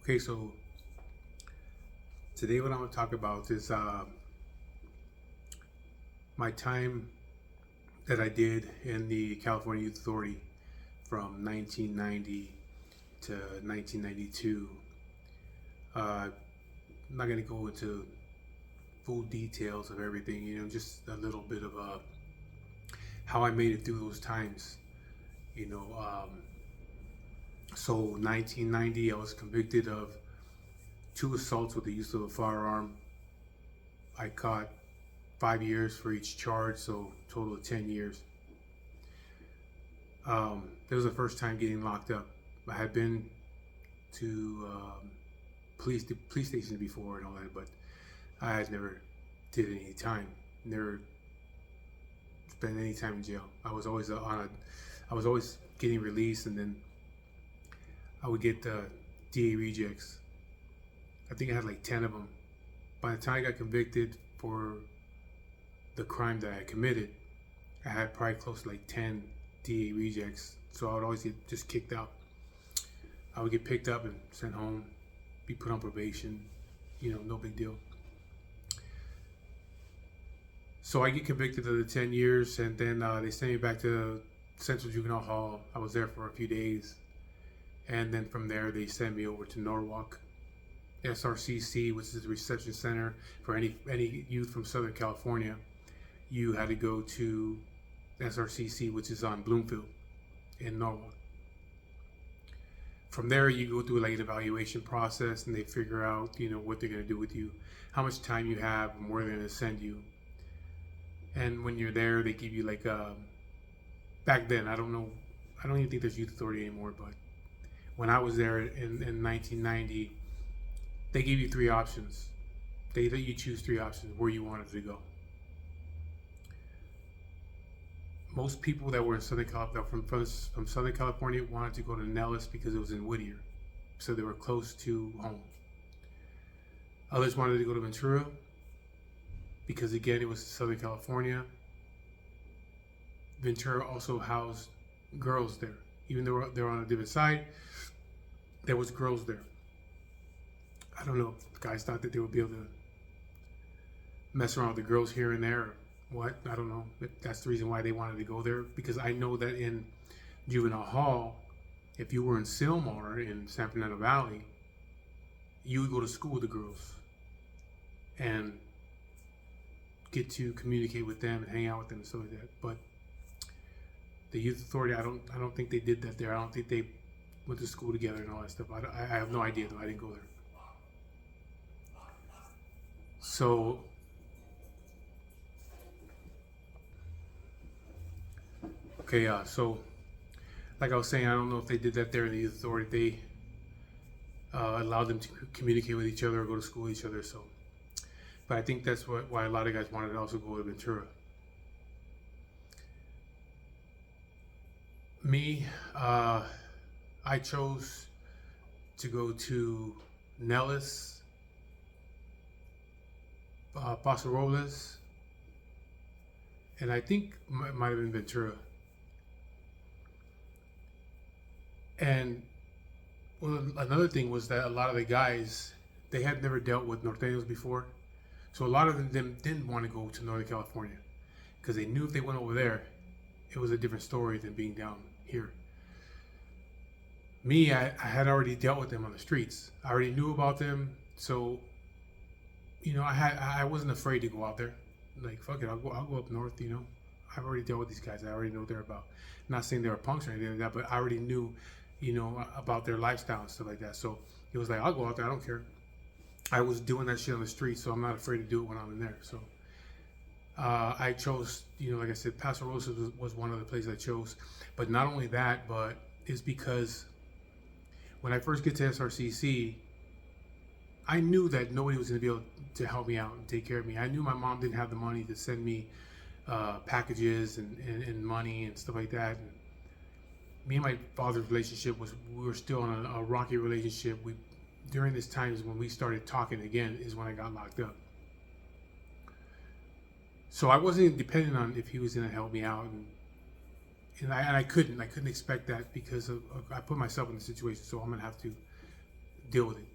Okay, so today what I'm going to talk about is my time that I did in the California Youth Authority from 1990 to 1992. I'm not going to go into full details of everything, just a little bit of how I made it through those times. You know, so 1990, I was convicted of 2 assaults with the use of a firearm. I caught 5 years for each charge, so total of 10 years. That was the first time getting locked up. I had been to police stations before and all that, but I had never did any time. Never spent any time in jail. I was always I was always getting released, and then I would get DA rejects. I think I had like 10 of them. By the time I got convicted for the crime that I committed, I had probably close to like 10 DA rejects. So I would always get just kicked out. I would get picked up and sent home, be put on probation, no big deal. So I get convicted of the 10 years, and then they sent me back to Central Juvenile Hall. I was there for a few days. And then from there, they sent me over to Norwalk, SRCC, which is the reception center for any youth from Southern California. You had to go to SRCC, which is on Bloomfield in Norwalk. From there, you go through like an evaluation process, and they figure out, what they're going to do with you, how much time you have, and where they're going to send you. And when you're there, they give you like back then, I don't even think there's youth authority anymore, but when I was there in 1990, they gave you 3 options. They let you choose 3 options where you wanted to go. Most people that were in from Southern California wanted to go to Nellis because it was in Whittier, so they were close to home. Others wanted to go to Ventura because, again, it was Southern California. Ventura also housed girls there. Even though they're on a different side, there was girls there. I don't know if the guys thought that they would be able to mess around with the girls here and there or what. I don't know. But that's the reason why they wanted to go there, because I know that in Juvenile Hall, if you were in Sylmar in San Fernando Valley, you would go to school with the girls and get to communicate with them and hang out with them and stuff like that. But the youth authority, I don't think they did that there. I don't think they went to school together and all that stuff. I have no idea though. I didn't go there. So okay, so like I was saying, I don't know if they did that there in the youth authority. They allowed them to communicate with each other or go to school with each other. So, but I think that's why a lot of guys wanted to also go to Ventura. Me, I chose to go to Nellis, Paso Robles, and I think it might have been Ventura. And well, another thing was that a lot of the guys, they had never dealt with Norteños before, so a lot of them didn't want to go to Northern California because they knew if they went over there, it was a different story than being down here. Me, I had already dealt with them on the streets. I already knew about them, so I wasn't afraid to go out there. Like, fuck it, I'll go up north. I've already dealt with these guys. I already know what they're about. Not saying they were punks or anything like that, but I already knew, about their lifestyle and stuff like that. So it was like, I'll go out there. I don't care. I was doing that shit on the street, so I'm not afraid to do it when I'm in there. So I chose, like I said, Paso Robles was one of the places I chose. But not only that, but it's because when I first get to SRCC, I knew that nobody was going to be able to help me out and take care of me. I knew my mom didn't have the money to send me packages and money and stuff like that. And me and my father's relationship we were still on a rocky relationship. During this time is when we started talking again, is when I got locked up. So I wasn't dependent on if he was going to help me out, and I couldn't expect that because I put myself in the situation, so I'm going to have to deal with it.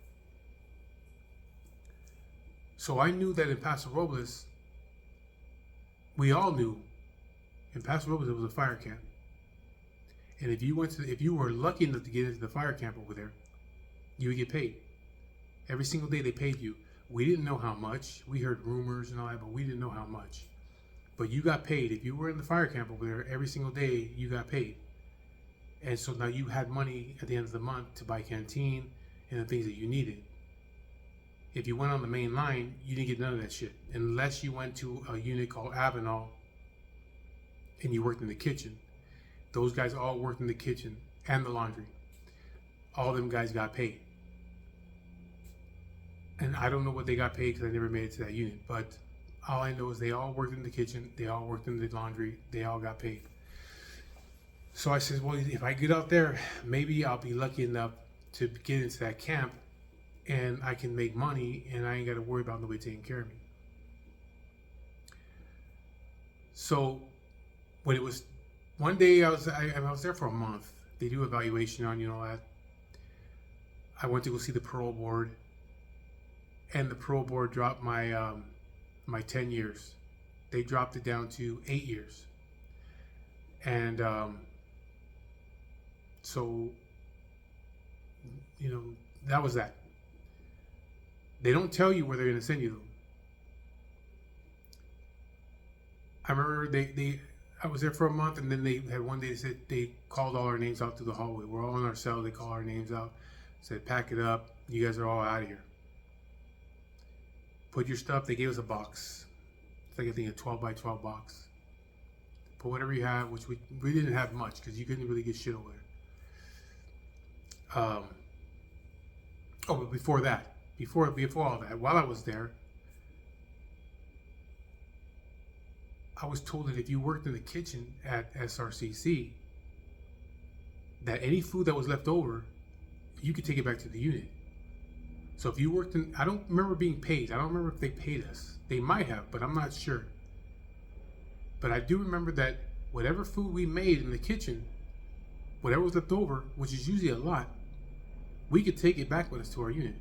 So I knew that in Paso Robles, we all knew in Paso Robles it was a fire camp. And if you were lucky enough to get into the fire camp over there, you would get paid. Every single day they paid you. We didn't know how much. We heard rumors and all that, but we didn't know how much. But you got paid. If you were in the fire camp over there, every single day you got paid. And so now you had money at the end of the month to buy canteen and the things that you needed. If you went on the main line, you didn't get none of that shit. Unless you went to a unit called Avenal and you worked in the kitchen. Those guys all worked in the kitchen and the laundry. All them guys got paid. And I don't know what they got paid because I never made it to that unit. But all I know is they all worked in the kitchen. They all worked in the laundry. They all got paid. So I said, well, if I get out there, maybe I'll be lucky enough to get into that camp and I can make money and I ain't got to worry about nobody taking care of me. So when it was one day, I was there for a month. They do evaluation on, that. I went to go see the parole board, and the parole board dropped my my 10 years. They dropped it down to 8 years. And so, that was that. They don't tell you where they're going to send you, though. I remember I was there for a month, and then they had one day they said they called all our names out through the hallway. We're all in our cell. They call our names out, said, pack it up. You guys are all out of here. Put your stuff. They gave us a box. It's like, I think, a 12 by 12 box. Put whatever you have, which we didn't have much because you couldn't really get shit over there. But before that, before all that, while I was there, I was told that if you worked in the kitchen at SRCC, that any food that was left over, you could take it back to the unit. So if you worked I don't remember being paid. I don't remember if they paid us. They might have, but I'm not sure. But I do remember that whatever food we made in the kitchen, whatever was left over, which is usually a lot, we could take it back with us to our unit.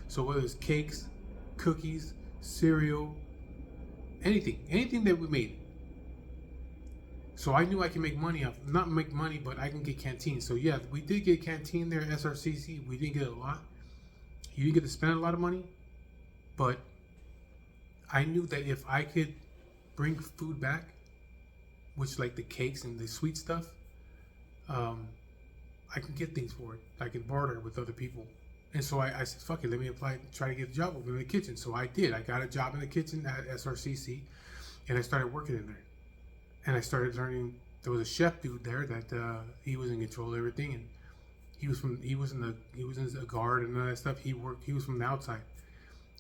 So whether it's cakes, cookies, cereal, anything that we made. So I knew I could make money not make money, but I can get canteen. So yeah, we did get canteen there at SRCC. We didn't get a lot. You didn't get to spend a lot of money, but I knew that if I could bring food back, which like the cakes and the sweet stuff, I can get things for it. I can barter with other people. And so I said, fuck it, let me apply, try to get a job over in the kitchen. So I did. I got a job in the kitchen at SRCC, and I started working in there. And I started learning. There was a chef dude there that he was in control of everything, and he was in a guard and all that stuff. He was from the outside,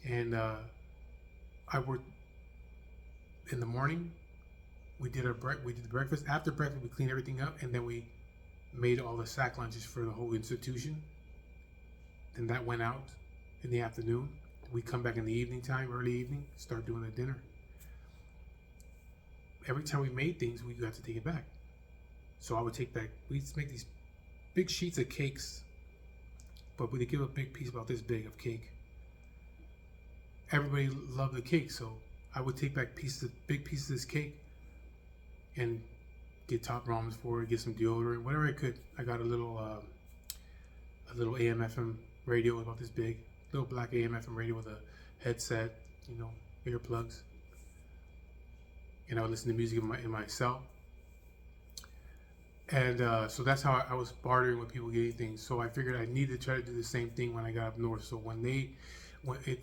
and I worked in the morning. We did the breakfast. After breakfast, we cleaned everything up, and then we made all the sack lunches for the whole institution. And that went out in the afternoon. We come back in the evening time, early evening, start doing the dinner. Every time we made things, we got to take it back. So I would take back, we used to make these big sheets of cakes, but we would give a big piece about this big of cake. Everybody loved the cake, so I would take back big pieces of this cake and get top ramens for it, get some deodorant, whatever I could. I got a little AM/FM radio about this big, little black AM/FM radio with a headset, earplugs, and I would listen to music in my cell. And so that's how I was bartering with people, getting things. So I figured I needed to try to do the same thing when I got up north. So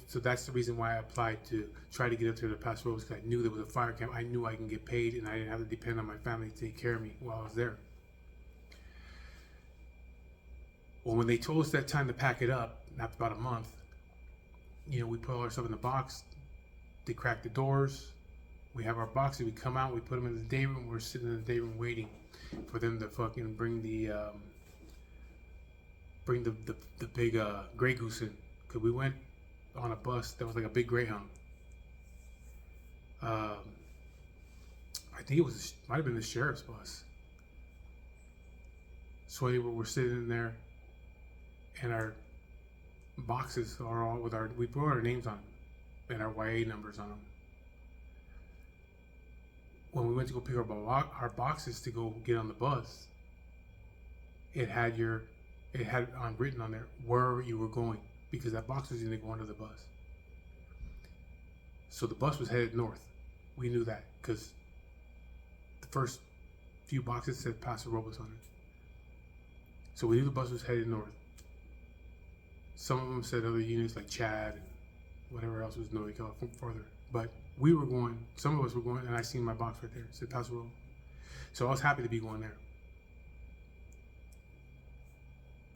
so that's the reason why I applied to try to get up to the Paso Robles, because I knew there was a fire camp. I knew I can get paid, and I didn't have to depend on my family to take care of me while I was there. Well, when they told us that time to pack it up, after about a month, we put all our stuff in the box. They cracked the doors. We have our boxes. We come out. We put them in the day room. We're sitting in the day room waiting for them to fucking bring the big Grey Goose in. Cause we went on a bus that was like a big Greyhound. I think might have been the sheriff's bus. So anyway, we're sitting in there, and our boxes are all we brought our names on them. and our YA numbers on them. When we went to go pick up our boxes to go get on the bus, it had written on there where you were going, because that box was going to go under the bus. So the bus was headed north. We knew that because the first few boxes said Paso Robles on it. So we knew the bus was headed north. Some of them said other units like Chad and whatever else was north further. But we were going, some of us were going, and I seen my box right there. It said Paso Robles. So I was happy to be going there.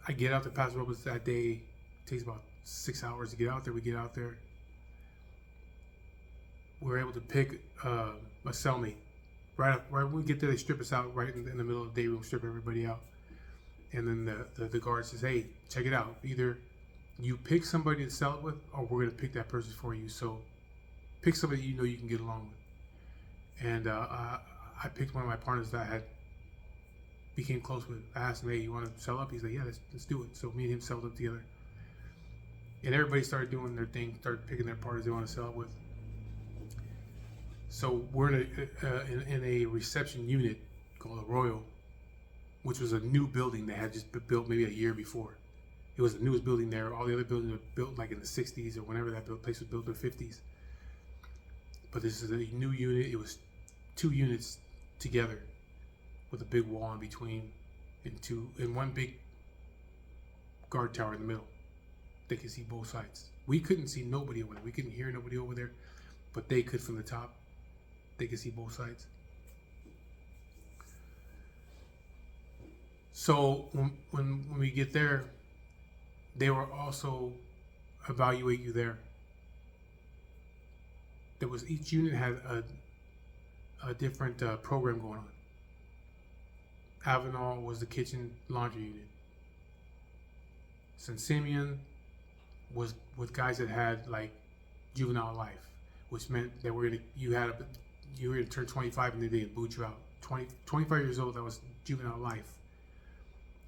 I get out to Paso Robles that day. It takes about 6 hours to get out there. We get out there. We were able to pick a cellmate. Right when we get there, they strip us out right in the middle of the day room, strip everybody out. And then the guard says, hey, check it out. Either you pick somebody to sell it with, or we're going to pick that person for you. So pick somebody you know you can get along with. And I picked one of my partners that I had became close with. I asked him, hey, you want to sell up? He's like, yeah, let's do it. So me and him sold up together. And everybody started doing their thing, started picking their partners they want to sell up with. So we're in a reception unit called a Royal, which was a new building they had just built maybe a year before. It was the newest building there. All the other buildings were built like in the 60s or whenever that place was built in the 50s. But this is a new unit. It was 2 units together with a big wall in between and one big guard tower in the middle. They could see both sides. We couldn't see nobody over there. We couldn't hear nobody over there, but they could from the top. They could see both sides. So when we get there, they will also evaluate you there. Each unit had a different program going on. Avenal was the kitchen laundry unit. San Simeon was with guys that had like juvenile life, which meant that you were going to turn 25 and then they'd boot you out. 25 years old, that was juvenile life.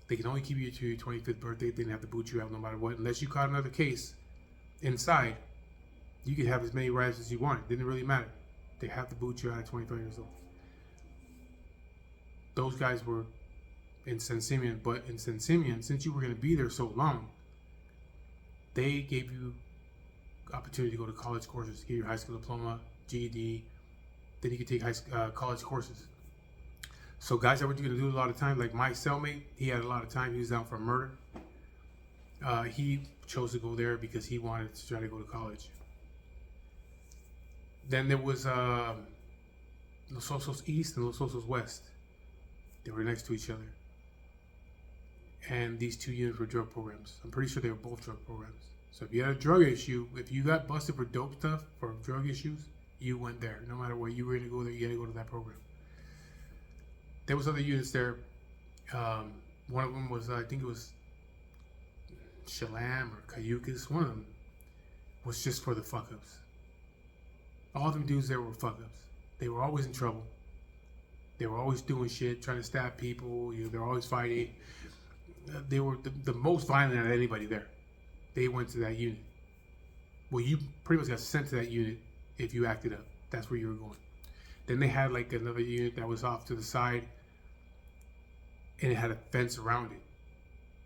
They can only keep you to your 25th birthday. They didn't have to boot you out no matter what. Unless you caught another case inside, you could have as many rights as you wanted. Didn't really matter. They have to boot you out at 25 years old. Those guys were in San Simeon, but in San Simeon, since you were going to be there so long, they gave you opportunity to go to college courses, to get your high school diploma, GED. Then you could take college courses. So guys that were going to do a lot of time, like my cellmate, he had a lot of time. He was down for murder. He chose to go there because he wanted to try to go to college. Then there was Los Osos East and Los Osos West. They were next to each other. And these 2 units were drug programs. I'm pretty sure they were both drug programs. So if you had a drug issue, if you got busted for dope stuff, for drug issues, you went there. No matter where you were going to go there, you had to go to that program. There was other units there. One of them was, I think it was Shalam or Cayucas. One of them was just for the fuck-ups. All them dudes there were fuck-ups. They were always in trouble. They were always doing shit, trying to stab people. They were always fighting. They were the most violent out of anybody there. They went to that unit. Well, you pretty much got sent to that unit if you acted up. That's where you were going. Then they had like another unit that was off to the side, and it had a fence around it.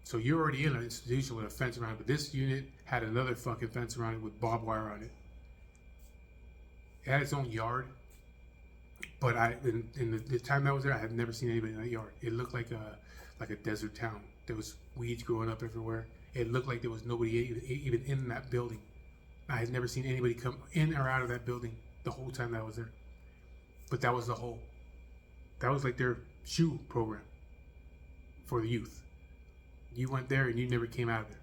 So you're already in an institution with a fence around it, but this unit had another fucking fence around it with barbed wire on it. It had its own yard, but in the time that I was there, I had never seen anybody in that yard. It looked like a desert town. There was weeds growing up everywhere. It looked like there was nobody even in that building. I had never seen anybody come in or out of that building the whole time that I was there. But that was that was like their shoe program for the youth. You went there and you never came out of there.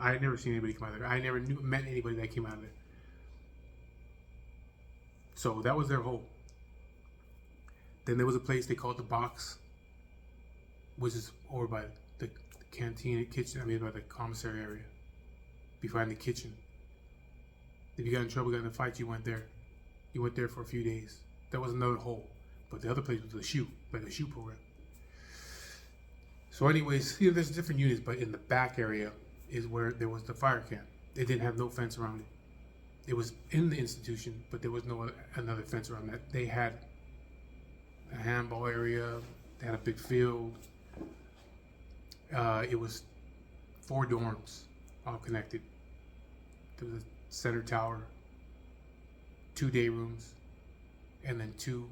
I had never seen anybody come out of there. I never met anybody that came out of there. So that was their hole. Then there was a place they called the Box, which is over by the canteen and kitchen. I mean, by the commissary area, behind the kitchen. If you got in trouble, got in a fight, you went there. You went there for a few days. That was another hole. But the other place was the shoe, like a shoe program. So anyways, there's different units, but in the back area is where there was the fire camp. It didn't have no fence around it. It was in the institution, but there was no another fence around that. They had a handball area. They had a big field. It was 4 dorms, all connected. There was a center tower, 2 day rooms, and then 2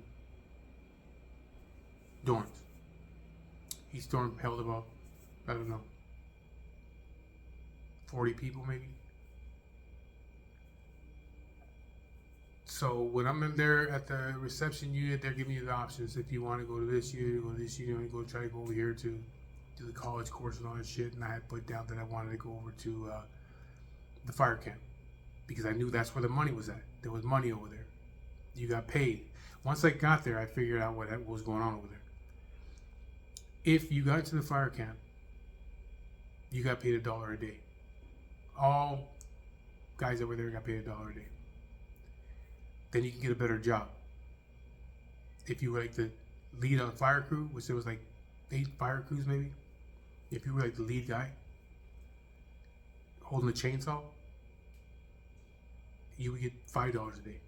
dorms. Each dorm held about, I don't know, 40 people maybe. So when I'm in there at the reception unit, they're giving you the options. If you want to go to this unit, go to this unit, go try to go over here to do the college course and all that shit. And I had put down that I wanted to go over to the fire camp because I knew that's where the money was at. There was money over there. You got paid. Once I got there, I figured out what was going on over there. If you got to the fire camp, you got paid $1 a day. All guys over there got paid $1 a day. Then you can get a better job. If you were like the lead on a fire crew, which there was like 8 fire crews maybe. If you were like the lead guy holding a chainsaw, you would get $5 a day.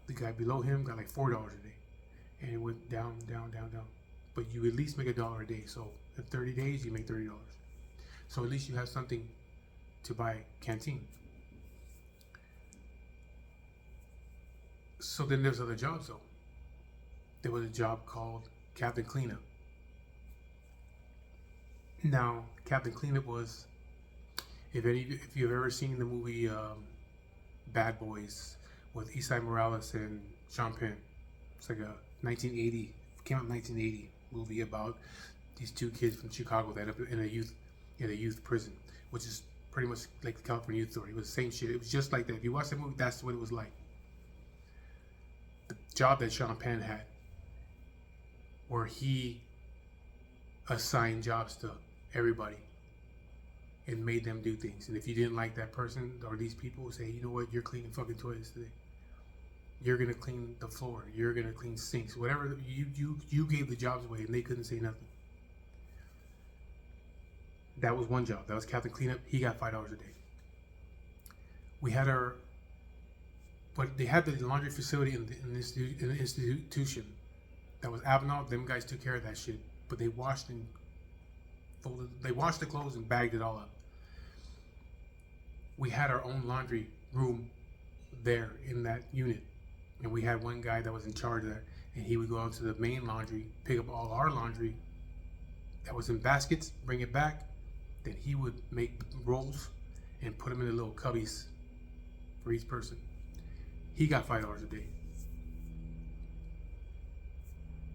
The guy below him got like $4 a day. And it went down, down, down, down. But you at least make $1 a day. So in 30 days, you make $30. So at least you have something to buy canteen. So then there's other jobs though. There was a job called Captain Cleanup. Now, Captain Cleanup was, if you've ever seen the movie Bad Boys with Esai Morales and Sean Penn, it's like a 1980, came out in 1980 movie about these 2 kids from Chicago that end up in a youth prison, which is pretty much like the California Youth Authority. It was the same shit. It was just like that. If you watch that movie, that's what it was like. The job that Sean Penn had, where he assigned jobs to everybody and made them do things. And if you didn't like that person or these people, say, you know what, you're cleaning fucking toilets today. You're gonna clean the floor. You're gonna clean sinks. Whatever you gave the jobs away, and they couldn't say nothing. That was one job. That was Captain Cleanup. He got $5 a day. We had but they had the laundry facility in the institution. That was Avenal. Them guys took care of that shit. But they washed and folded. They washed the clothes and bagged it all up. We had our own laundry room there in that unit. And we had one guy that was in charge of that. And he would go out to the main laundry, pick up all our laundry that was in baskets, bring it back. Then he would make rolls and put them in the little cubbies for each person. He got $5 a day.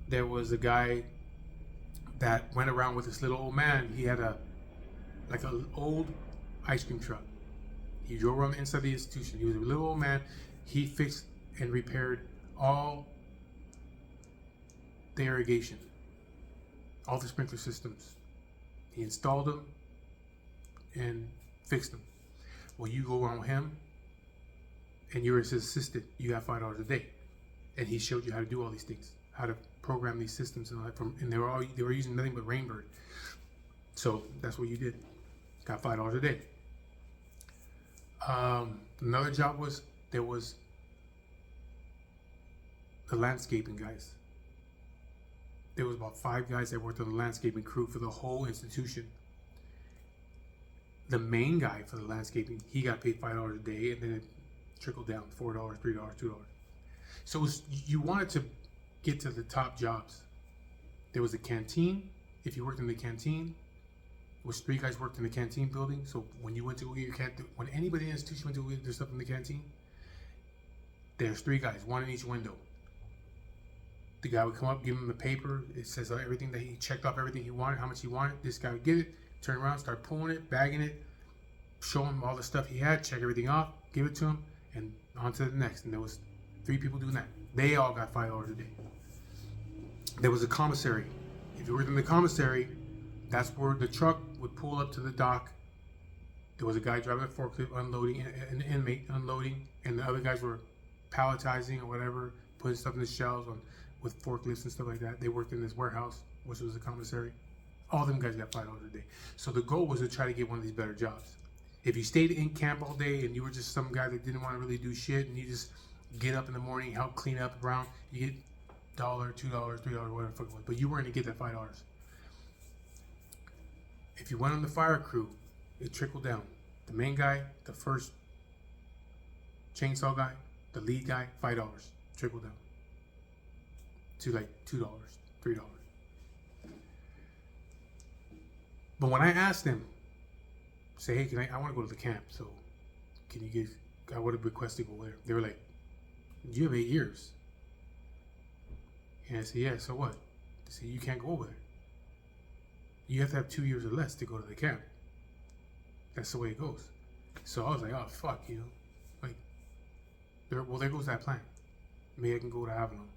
There was a guy that went around with this little old man. He had an old ice cream truck. He drove around inside the institution. He was a little old man. He fixed and repaired all the irrigation, all the sprinkler systems. He installed them and fixed them. Well, you go around with him and you're his assistant, you got $5 a day. And he showed you how to do all these things, how to program these systems and all that. And they were using nothing but Rainbird. So that's what you did. Got $5 a day. Another job was, there was the landscaping guys. There was about 5 guys that worked on the landscaping crew for the whole institution. The main guy for the landscaping, he got paid $5 a day, and then it trickled down $4, $3, $2. So it was, you wanted to get to the top jobs. There was a canteen. If you worked in the canteen, it was 3 guys worked in the canteen building. So when you went to your canteen, when anybody in the institution went to do their stuff in the canteen, there's 3 guys, 1 in each window. The guy would come up, give him the paper. It says everything that he checked off, everything he wanted, how much he wanted. This guy would get it, turn around, start pulling it, bagging it, show him all the stuff he had, check everything off, give it to him, and on to the next. And there was 3 people doing that. They all got $5 a day. There was a commissary. If you worked in the commissary, that's where the truck would pull up to the dock. There was a guy driving a forklift unloading, an inmate unloading, and the other guys were palletizing or whatever, putting stuff in the shelves with forklifts and stuff like that. They worked in this warehouse, which was a commissary. All them guys got $5 a day. So the goal was to try to get one of these better jobs. If you stayed in camp all day and you were just some guy that didn't want to really do shit and you just get up in the morning, help clean up around, you get $1, $2, $3, whatever the fuck it was. But you weren't gonna get that $5. If you went on the fire crew, it trickled down. The main guy, the first chainsaw guy, the lead guy, $5 trickled down to like $2, $3. But when I asked them, say, hey, I want to go to the camp, so can you give? I would have requested to go there. They were like, you have 8 years. And I said, yeah, so what? They said, you can't go over there. You have to have 2 years or less to go to the camp. That's the way it goes. So I was like, oh, fuck, like, there goes that plan. Maybe I can go to Avalon.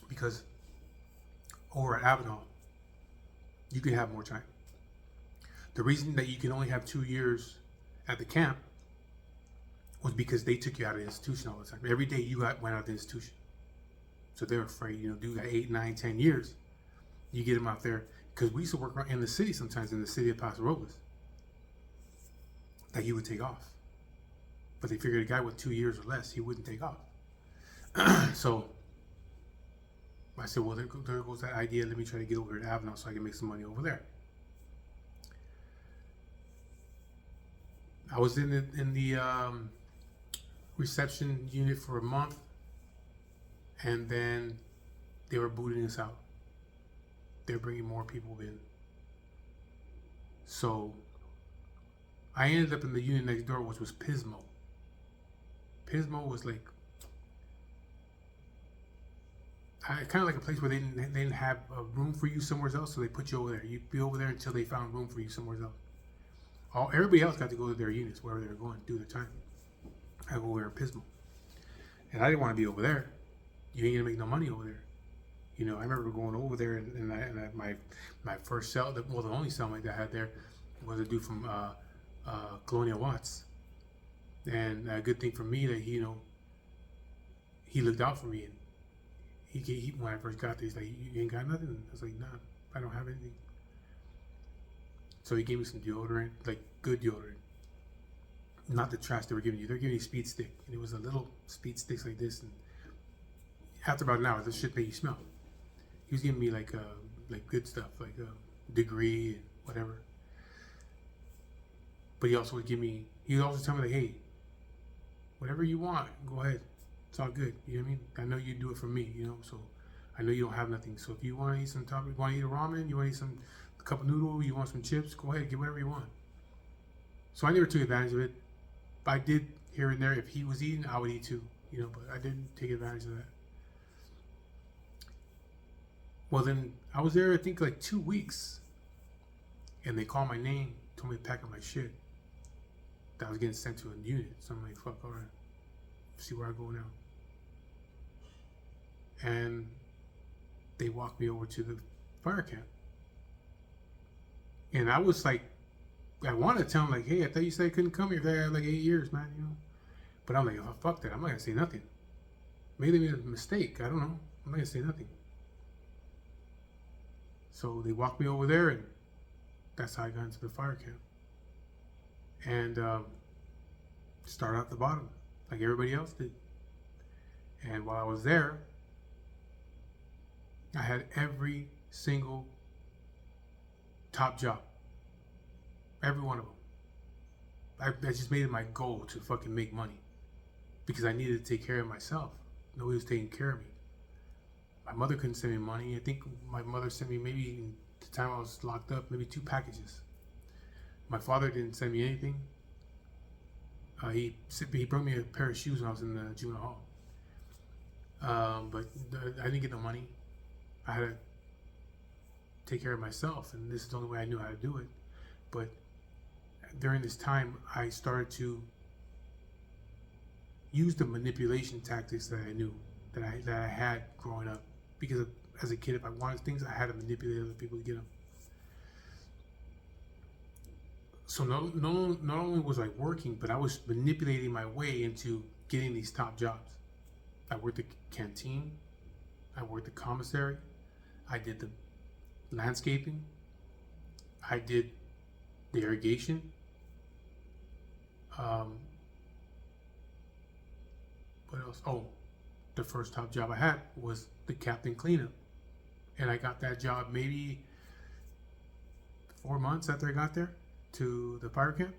Because over at Avalon, you can have more time. The reason that you can only have 2 years at the camp was because they took you out of the institution all the time. Every day you went out of the institution. So they're afraid, do that 8, 9, 10 years. You get them out there. Because we used to work in the city sometimes, in the city of Paso Robles, that he would take off. But they figured a guy with 2 years or less, he wouldn't take off. So I said, well, there goes that idea. Let me try to get over to Avalon so I can make some money over there. I was in the reception unit for a month, and then they were booting us out. They're bringing more people in. So I ended up in the unit next door, which was Pismo. Pismo was like kind of like a place where they didn't have a room for you somewhere else, so they put you over there. You'd be over there until they found room for you somewhere else. Everybody else got to go to their units, wherever they were going, do their time. I go over in Pismo. And I didn't want to be over there. You ain't going to make no money over there. I remember going over there, and my first cell, the only cellmate that I had there was a dude from Colonial Watts. And a good thing for me that, he looked out for me. And he when I first got there, he's like, you ain't got nothing? I was like, nah, I don't have anything. So he gave me some deodorant, like good deodorant. Not the trash they were giving you. They're giving you Speed Stick. And it was a little Speed Sticks like this. And after about an hour, this shit made you smell. He was giving me like good stuff, like Degree and whatever. But he also would tell me like, hey, whatever you want, go ahead. It's all good. You know what I mean? I know you do it for me, so I know you don't have nothing. So if you want to eat some you want to eat a ramen, you want to eat a cup of noodle, you want some chips, go ahead, get whatever you want. So I never took advantage of it. But I did here and there. If he was eating, I would eat too, but I didn't take advantage of that. Well, then I was there, I think, like 2 weeks. And they called my name, told me to pack up my shit. That I was getting sent to a unit. So I'm like, fuck, all right. See where I go now. And they walked me over to the fire camp. And I was like, I wanted to tell them, like, hey, I thought you said I couldn't come here if I had like 8 years, man, But I'm like, oh, fuck that. I'm not going to say nothing. Maybe they made a mistake. I don't know. I'm not going to say nothing. So they walked me over there, and that's how I got into the fire camp. And started at the bottom, like everybody else did. And while I was there, I had every single top job. Every one of them. I just made it my goal to fucking make money. Because I needed to take care of myself. Nobody was taking care of me. My mother couldn't send me money. I think my mother sent me maybe, the time I was locked up, maybe 2 packages. My father didn't send me anything. He brought me a pair of shoes when I was in the juvenile hall. But I didn't get no money. I had to take care of myself, and this is the only way I knew how to do it. But during this time, I started to use the manipulation tactics that I knew, that I had growing up. Because as a kid, if I wanted things, I had to manipulate other people to get them. So not only was I working, but I was manipulating my way into getting these top jobs. I worked the canteen. I worked the commissary. I did the landscaping. I did the irrigation. What else? Oh, the first top job I had was the captain cleanup. And I got that job maybe 4 months after I got there to the fire camp.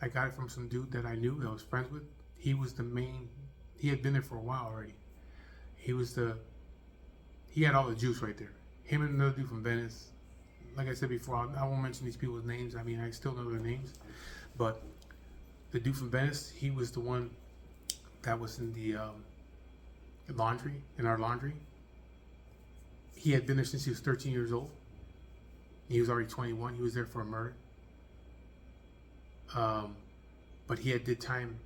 I got it from some dude that I knew, that I was friends with. He was the main, he had been there for a while already. He had all the juice right there. Him and another dude from Venice. Like I said before, I won't mention these people's names. I mean, I still know their names. But the dude from Venice, he was the one that was in the laundry, in our laundry. He had been there since he was 13 years old. He was already 21. He was there for a murder. But he had did time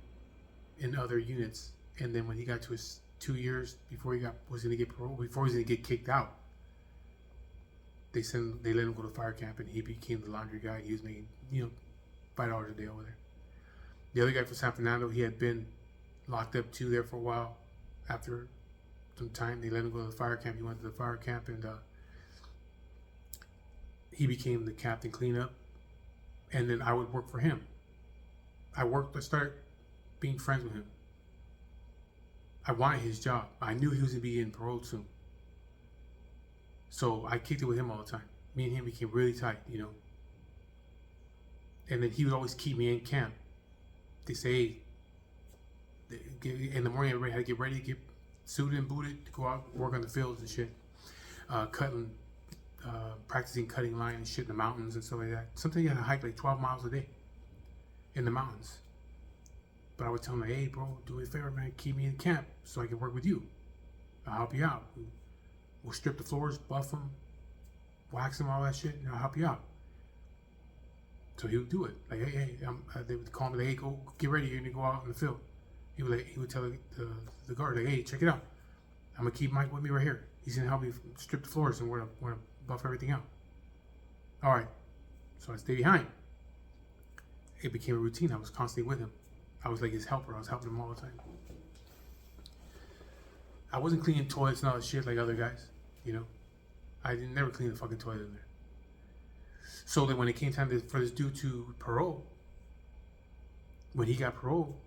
in other units. And then when he got to his 2 years before was going to get parole, before he was going to get kicked out, they let him go to fire camp, and he became the laundry guy. He was making, $5 a day over there. The other guy from San Fernando, he had been locked up too there for a while. After some time, they let him go to the fire camp. He went to the fire camp, and he became the captain cleanup. And then I would work for him. I started being friends with him. I wanted his job. I knew he was going to be getting paroled soon. So I kicked it with him all the time. Me and him became really tight, And then he would always keep me in camp. They say, in the morning, everybody had to get ready, get suited and booted to go out, work on the fields and shit. Practicing cutting line and shit in the mountains and stuff like that. Sometimes you had to hike like 12 miles a day in the mountains. But I would tell him, hey, bro, do me a favor, man, keep me in camp so I can work with you. I'll help you out. We'll strip the floors, buff them, wax them, all that shit, and I'll help you out. So he would do it. Like, hey, they would call me, like, hey, go get ready, you're gonna go out in the field. He would tell the guard, like, hey, check it out. I'm gonna keep Mike with me right here. He's gonna help me strip the floors, and we're gonna buff everything out. All right. So I stayed behind. It became a routine. I was constantly with him. I was like his helper. I was helping him all the time. I wasn't cleaning toilets and all that shit like other guys, I didn't never clean the fucking toilet in there. So then when it came time for this dude to parole, when he got parole,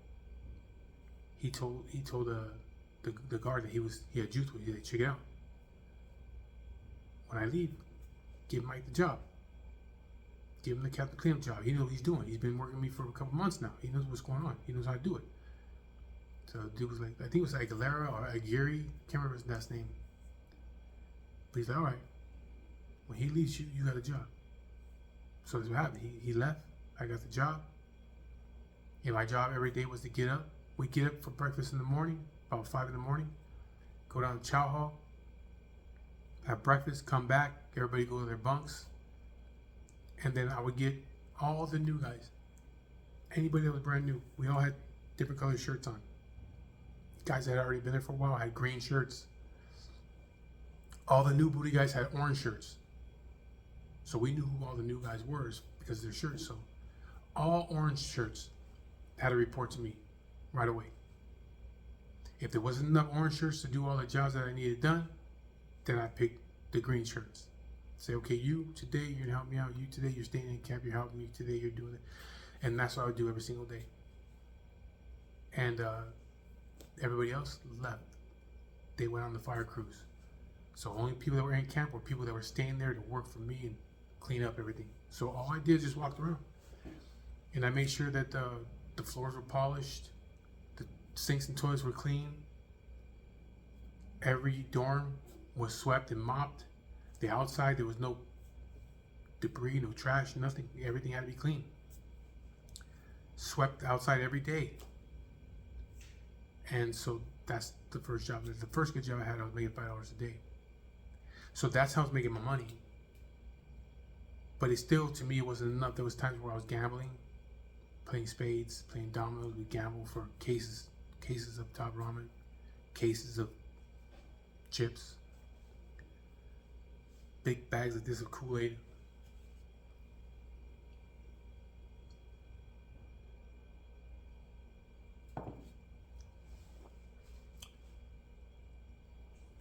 he told the guard that he had juice with. He like, check it out. When I leave, give Mike the job. Give him the captain cleanup job. He knows what he's doing. He's been working with me for a couple months now. He knows what's going on. He knows how to do it. So the dude was like, I think it was Aguilera or Aguirre. Can't remember his last name. But he's like, all right. When he leaves you, you got a job. So that's what happened. He left. I got the job. And my job every day was to get up. We get up for breakfast in the morning, about 5 in the morning. Go down to chow hall. Have breakfast, come back. Everybody go to their bunks. And then I would get all the new guys. Anybody that was brand new. We all had different colored shirts on. Guys that had already been there for a while had green shirts. All the new booty guys had orange shirts. So we knew who all the new guys were because of their shirts. So all orange shirts had to report to me right away. If there wasn't enough orange shirts to do all the jobs that I needed done, then I picked the green shirts. Say, okay, you today, you're gonna help me out. You today, you're staying in camp, you're helping me. Today, you're doing it. And that's what I would do every single day. And everybody else left. They went on the fire crews. So only people that were in camp were people that were staying there to work for me and clean up everything. So all I did is just walked around. And I made sure that the floors were polished, the sinks and toilets were clean. Every dorm was swept and mopped. The outside, there was no debris, no trash, nothing. Everything had to be clean. Swept outside every day. And so that's the first job. The first good job I had, I was making $5 a day. So that's how I was making my money. But it still, to me, it wasn't enough. There was times where I was gambling, playing spades, playing dominoes. We gambled for cases of top ramen, cases of chips, big bags like this of Kool-Aid.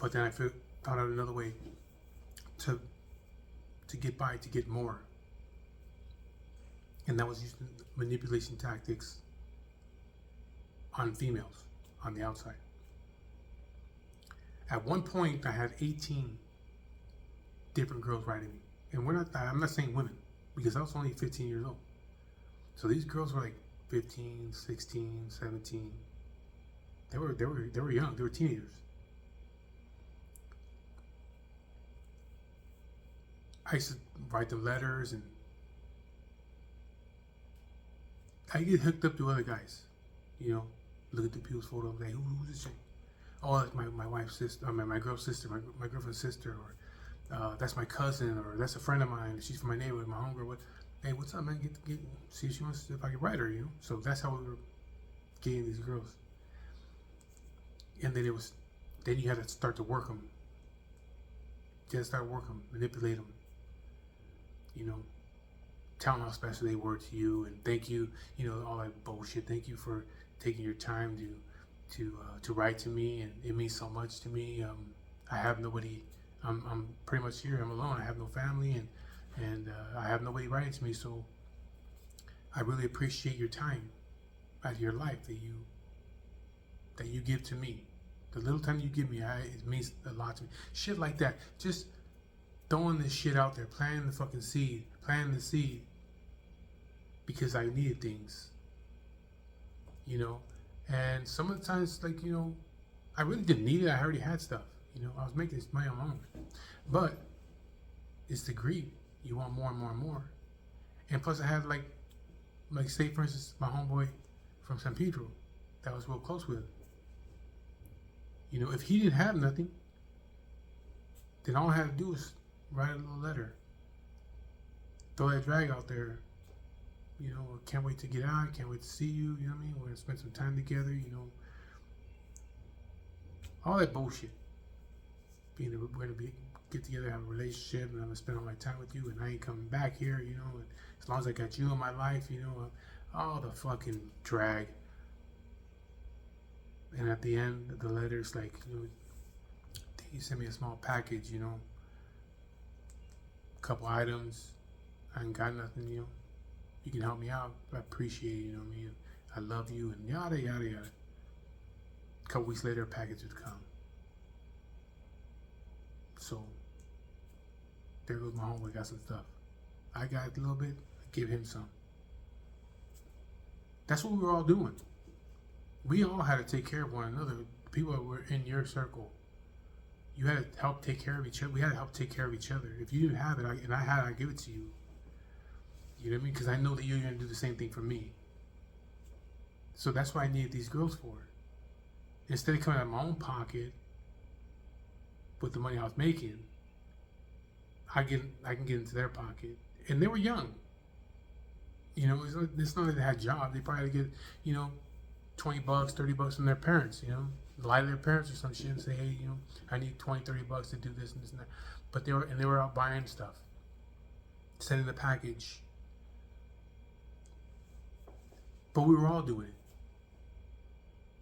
But then I found out another way to get by, to get more. And that was using manipulation tactics on females on the outside. At one point, I had 18 different girls writing me. And I'm not saying women, because I was only 15 years old. So these girls were like 15, 16, 17. They were young. They were teenagers. I used to write them letters, and I get hooked up to other guys. You know, look at the people's photos, like, who's this chick? Oh, that's my wife's sister. I mean, my girl's sister, my girlfriend's sister, or that's my cousin, or that's a friend of mine. She's from my neighborhood, my homegirl. Hey, what's up, man? Get see if she wants, if I can write her, you know. So that's how we were getting these girls. And then then you had to start to work them. You had to start working them, manipulate them. You know, tell them how special they were to you, and thank you. You know, all that bullshit. Thank you for taking your time to write to me, and it means so much to me. I have nobody. I'm pretty much here. I'm alone. I have no family, and I have nobody writing to me. So I really appreciate your time out of your life that you give to me. The little time you give me, it means a lot to me. Shit like that. Just throwing this shit out there, planting the fucking seed, planting the seed, because I needed things, you know. And some of the times, like, you know, I really didn't need it. I already had stuff, you know. I was making this money on my own. But it's the greed. You want more and more and more. And plus I had like say for instance, my homeboy from San Pedro that I was real close with. You know, if he didn't have nothing, then all I had to do was write a little letter, throw that drag out there. You know, can't wait to get out, can't wait to see you, you know what I mean? We're gonna spend some time together, you know. All that bullshit. We're gonna get together, have a relationship, and I'm gonna spend all my time with you, and I ain't coming back here, you know, and as long as I got you in my life, you know, all the fucking drag. And at the end of the letter, it's like, you know, he sent me a small package, you know, a couple items. I ain't got nothing, you know. You can help me out. I appreciate it, you know what I mean? I love you, and yada, yada, yada. A couple weeks later, a package would come. So, there goes my homeboy, got some stuff. I got a little bit, I give him some. That's what we were all doing. We all had to take care of one another. People that were in your circle, you had to help take care of each other. We had to help take care of each other. If you didn't have it, and I had it, I give it to you. You know what I mean? Because I know that you're going to do the same thing for me. So that's what I needed these girls for. Instead of coming out of my own pocket with the money I was making, I can get into their pocket. And they were young. You know, it's not like they had jobs. They probably had to get, you know, $20, $30 from their parents, you know, lie to their parents or some shit and say, hey, you know, I need $20, $30 to do this and this and that. But they were out buying stuff, sending the package. But we were all doing it,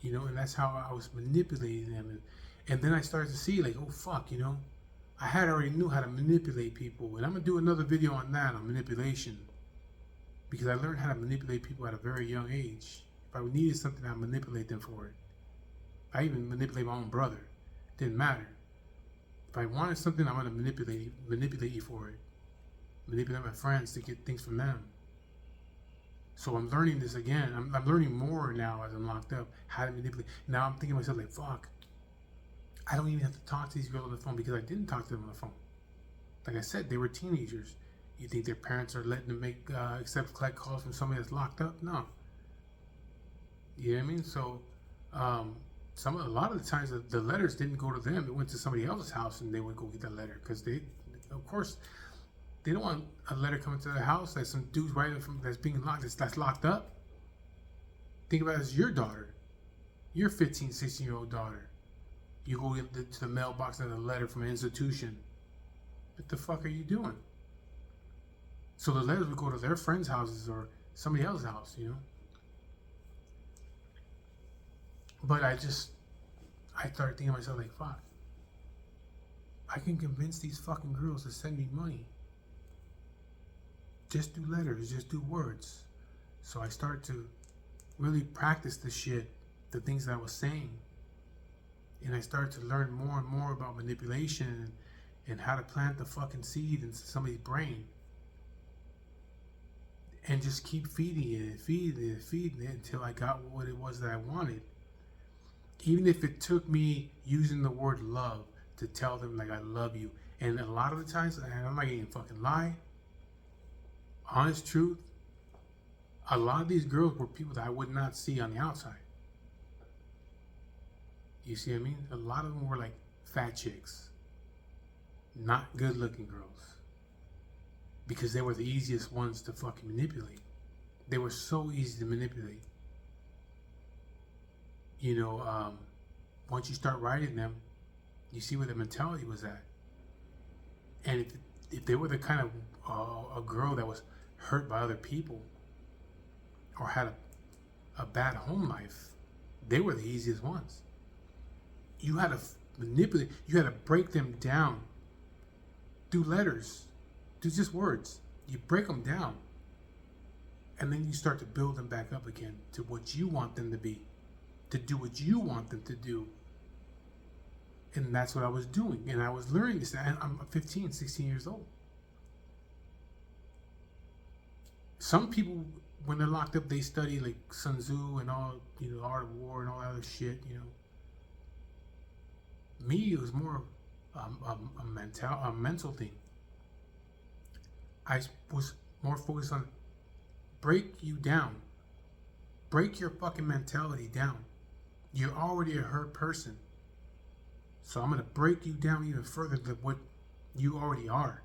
you know, and that's how I was manipulating them. And then I started to see, like, oh fuck, you know, I had already knew how to manipulate people, and I'm gonna do another video on that, on manipulation, because I learned how to manipulate people at a very young age. If I needed something, I'd manipulate them for it. I even manipulate my own brother. Didn't matter. If I wanted something, I'm gonna manipulate you for it. Manipulate my friends to get things from them. So I'm learning this again. I'm learning more now as I'm locked up, how to manipulate. Now I'm thinking to myself, like, fuck, I don't even have to talk to these girls on the phone, because I didn't talk to them on the phone. Like I said, they were teenagers. You think their parents are letting them make collect calls from somebody that's locked up? No. You know what I mean? So a lot of the times the letters didn't go to them. It went to somebody else's house, and they would go get that letter, because they, of course, they don't want a letter coming to their house that some dude's writing from that's being locked, that's locked up. Think about it as your daughter, your 15, 16-year-old daughter. You go to the mailbox and a letter from an institution. What the fuck are you doing? So the letters would go to their friends' houses or somebody else's house, you know. But I started thinking to myself, like, fuck, I can convince these fucking girls to send me money. Just do letters, just do words. So I started to really practice the shit, the things that I was saying. And I started to learn more and more about manipulation and how to plant the fucking seed into somebody's brain. And just keep feeding it and feeding it and feeding it until I got what it was that I wanted. Even if it took me using the word love to tell them, like, I love you. And a lot of the times, and I'm not gonna fucking lie, honest truth, a lot of these girls were people that I would not see on the outside. You see what I mean? A lot of them were like fat chicks, not good looking girls, because they were the easiest ones to fucking manipulate. They were so easy to manipulate. You know, once you start writing them, you see where the mentality was at. And if they were the kind of a girl that was hurt by other people or had a bad home life, they were the easiest ones. You had to manipulate, you had to break them down. Do letters, do just words. You break them down. And then you start to build them back up again to what you want them to be, to do what you want them to do. And that's what I was doing. And I was learning this. And I'm 15, 16 years old. Some people, when they're locked up, they study like Sun Tzu and all, you know, Art of War and all that other shit, you know. Me, it was more a mental thing. I was more focused on break you down. Break your fucking mentality down. You're already a hurt person. So I'm going to break you down even further than what you already are.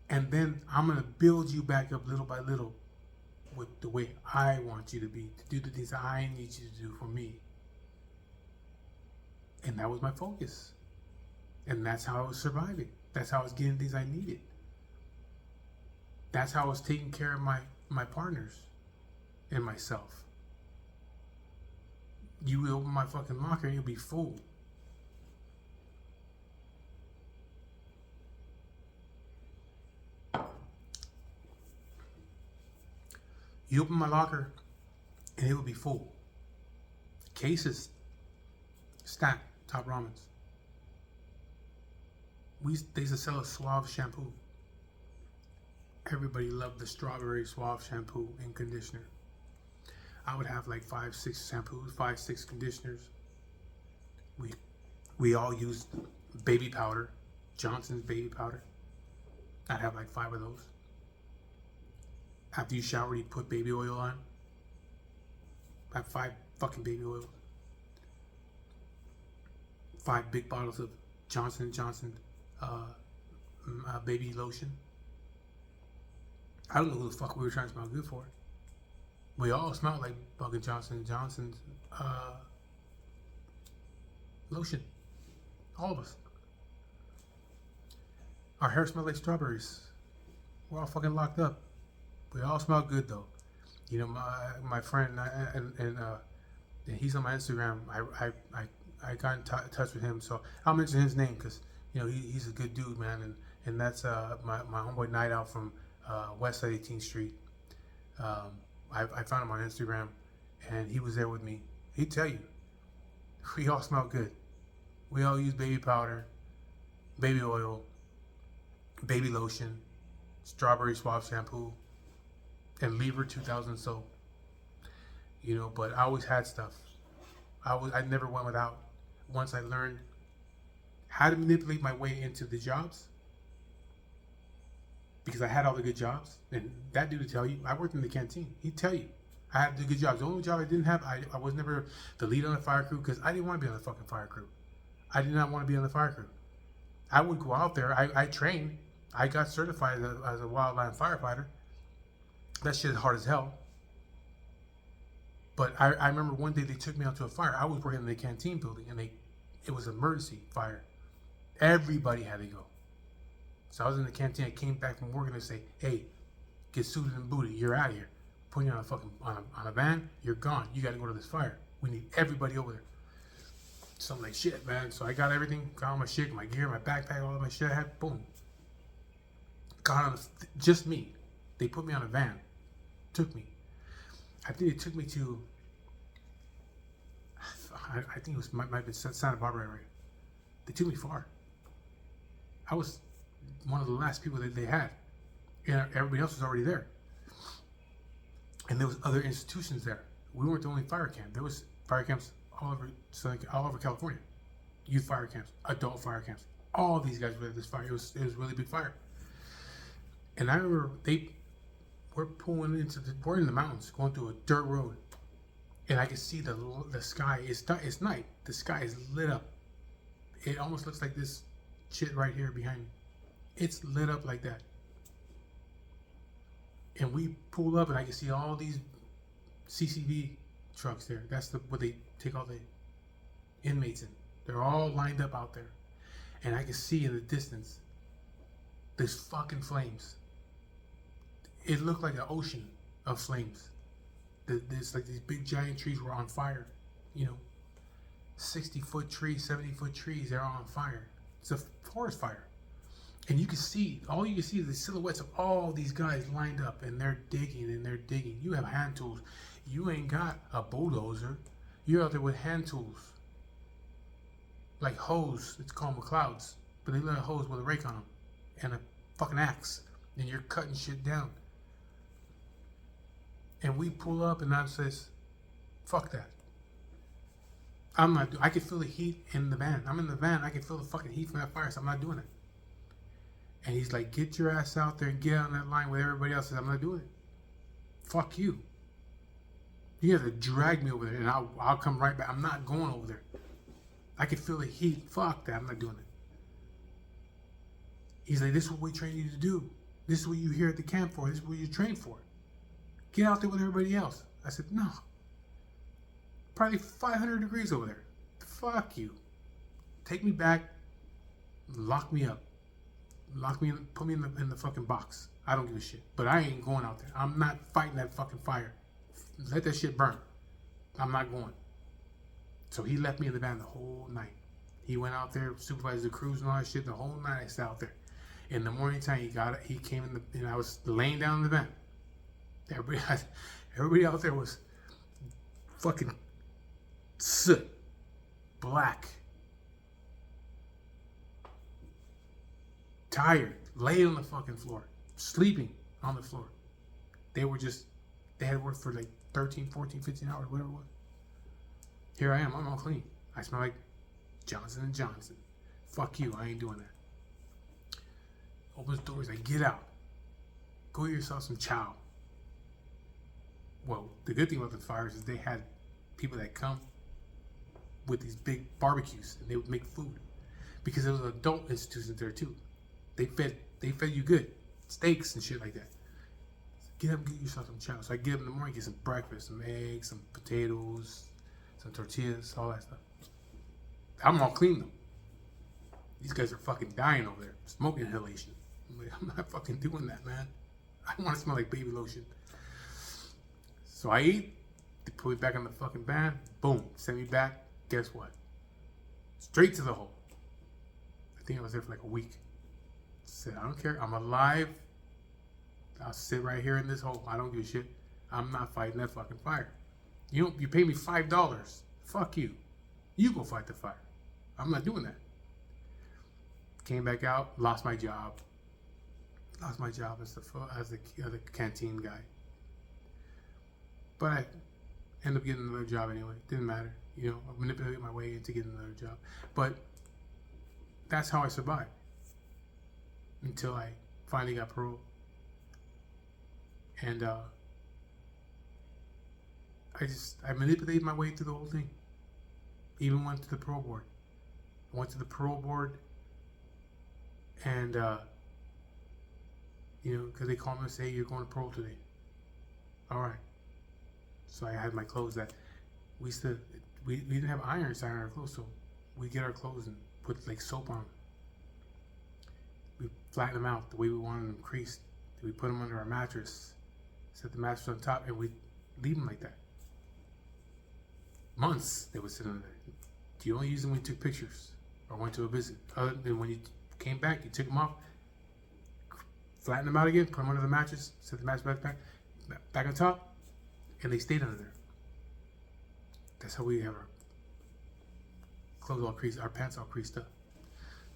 And then I'm going to build you back up little by little with the way I want you to be, to do the things I need you to do for me. And that was my focus. And that's how I was surviving. That's how I was getting things I needed. That's how I was taking care of my partners and myself. You will open my fucking locker and you'll be full. You open my locker and it will be full. Cases stacked, Top Ramens. They used to sell a Suave shampoo. Everybody loved the strawberry Suave shampoo and conditioner. I would have like 5, 6 shampoos, 5, 6 conditioners. We all used baby powder, Johnson's baby powder. I'd have like 5 of those. After you shower, you put baby oil on. I have 5 fucking baby oils. 5 big bottles of Johnson & Johnson baby lotion. I don't know who the fuck we were trying to smell good for. We all smelled like fucking Johnson & Johnson's lotion. All of us. Our hair smelled like strawberries. We're all fucking locked up. We all smell good though. You know, my friend and he's on my Instagram. I got in touch with him, so I'll mention his name because you know he's a good dude, man. And that's my homeboy Night Out from West Side 18th Street. I found him on Instagram, and he was there with me. He'd tell you, we all smell good. We all use baby powder, baby oil, baby lotion, strawberry Suave shampoo, and Lever 2000 soap. You know, but I always had stuff. I never went without. Once I learned how to manipulate my way into the jobs, because I had all the good jobs, and that dude would tell you, I worked in the canteen. He'd tell you, I had the good jobs. The only job I didn't have, I was never the lead on the fire crew because I didn't want to be on the fucking fire crew. I did not want to be on the fire crew. I would go out there. I trained. I got certified as a wildland firefighter. That shit is hard as hell. But I remember one day they took me out to a fire. I was working in the canteen building, and it was an emergency fire. Everybody had to go. So I was in the canteen. I came back from work and they say, "Hey, get suited and booted. You're out of here. Put you on a fucking on a van. You're gone. You got to go to this fire. We need everybody over there." So I'm like, shit, man. So I got everything, got all my shit, my gear, my backpack, all of my shit I had. Boom. Got on, just me. They put me on a van. Took me. I think it took me to, I think it was, might have been Santa Barbara area. They took me far. I was one of the last people that they had. And everybody else was already there. And there was other institutions there. We weren't the only fire camp. There was fire camps all over, so like all over California. Youth fire camps, adult fire camps. All these guys were at this fire. It was really big fire. And I remember we're pulling we're in the mountains, going through a dirt road. And I can see the sky, it's night. The sky is lit up. It almost looks like this shit right here behind me. It's lit up like that. And we pull up and I can see all these CCV trucks there. That's what they take all the inmates in. They're all lined up out there. And I can see in the distance, there's fucking flames. It looked like an ocean of flames. There's like these big giant trees were on fire. 60-foot trees, 70-foot trees, they're all on fire. It's a forest fire. And all you can see is the silhouettes of all these guys lined up, and they're digging. You have hand tools. You ain't got a bulldozer. You're out there with hand tools. Like hose, it's called McLeod's. But they let a hose with a rake on them. And a fucking axe. And you're cutting shit down. And we pull up and I says, fuck that. I can feel the heat in the van. I'm in the van. I can feel the fucking heat from that fire, so I'm not doing it. And he's like, get your ass out there and get on that line with everybody else. I'm not doing it. Fuck you. You have to drag me over there and I'll come right back. I'm not going over there. I can feel the heat. Fuck that. I'm not doing it. He's like, this is what we train you to do. This is what you're here at the camp for. This is what you're trained for. Get out there with everybody else. I said, no. Probably 500 degrees over there. Fuck you. Take me back. Lock me up. Lock me in, put me in the fucking box. I don't give a shit. But I ain't going out there. I'm not fighting that fucking fire. Let that shit burn. I'm not going. So he left me in the van the whole night. He went out there, supervised the crews and all that shit. The whole night I sat out there. In the morning time, he came in and I was laying down in the van. Everybody out there was fucking soot, black, tired, laying on the fucking floor, sleeping on the floor. They had worked for like 13, 14, 15 hours, whatever it was. Here I am, I'm all clean. I smell like Johnson & Johnson. Fuck you, I ain't doing that. Opens doors, I get out. Go get yourself some chow. Well, the good thing about the fires is they had people that come with these big barbecues and they would make food. Because there was adult institutions there too. They fed you good. Steaks and shit like that. Get up and get yourself some chow. So I get up in the morning, get some breakfast, some eggs, some potatoes, some tortillas, all that stuff. I'm all clean though. These guys are fucking dying over there. Smoke inhalation. I'm not fucking doing that, man. I want to smell like baby lotion. So I eat. They put me back on the fucking van. Boom. Send me back. Guess what? Straight to the hole. I think I was there for like a week. Said, I don't care. I'm alive. I'll sit right here in this hole. I don't give a shit. I'm not fighting that fucking fire. You pay me $5. Fuck you. You go fight the fire. I'm not doing that. Came back out. Lost my job. Lost my job as the canteen guy. But I ended up getting another job anyway. Didn't matter. I manipulated my way into getting another job. But that's how I survived. Until I finally got parole. And I manipulated my way through the whole thing. Even went to the parole board. I went to the parole board and because they called me and say, you're going to parole today. All right. So I had my clothes that we didn't have irons on our clothes, so we get our clothes and put like soap on them. We flatten them out the way we wanted them creased. We put them under our mattress, set the mattress on top, and we leave them like that. Months they would sit under there. You only used them when you took pictures or went to a visit. Other than when you came back, you took them off, flatten them out again, put them under the mattress, set the mattress back on top, and they stayed under there. That's how we have our clothes all creased, our pants all creased up.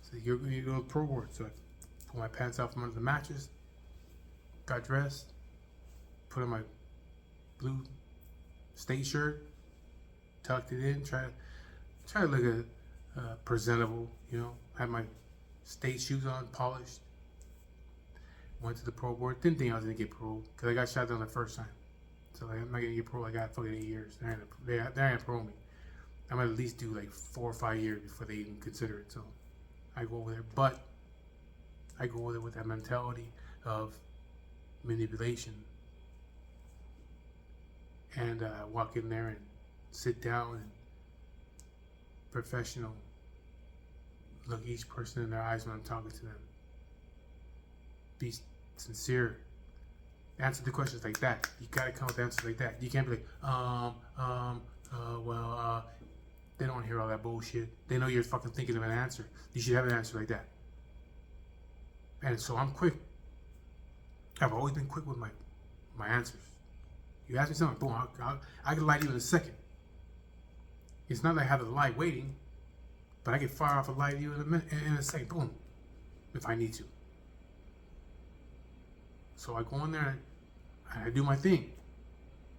So you go to Pro Board. So I pulled my pants out from under the mattress, got dressed, put on my blue state shirt, tucked it in, try to look presentable, you know. Had my state shoes on, polished. Went to the Pro Board. Didn't think I was gonna get pro because I got shot down the first time. So like, I'm not gonna get pro. I got fucking 8 years. They're not gonna pro me. I'm gonna at least do like 4 or 5 years before they even consider it. So I go over there, but I go over there with that mentality of manipulation, and walk in there and sit down and professional. Look each person in their eyes when I'm talking to them. Be sincere. Answer the questions like that. You gotta come with answers like that. You can't be like, they don't hear all that bullshit. They know you're fucking thinking of an answer. You should have an answer like that. And so I'm quick. I've always been quick with my answers. You ask me something, boom, I can lie to you in a second. It's not like I have the lie waiting, but I can fire off a lie to you in a second, boom, if I need to. So I go in there and I do my thing.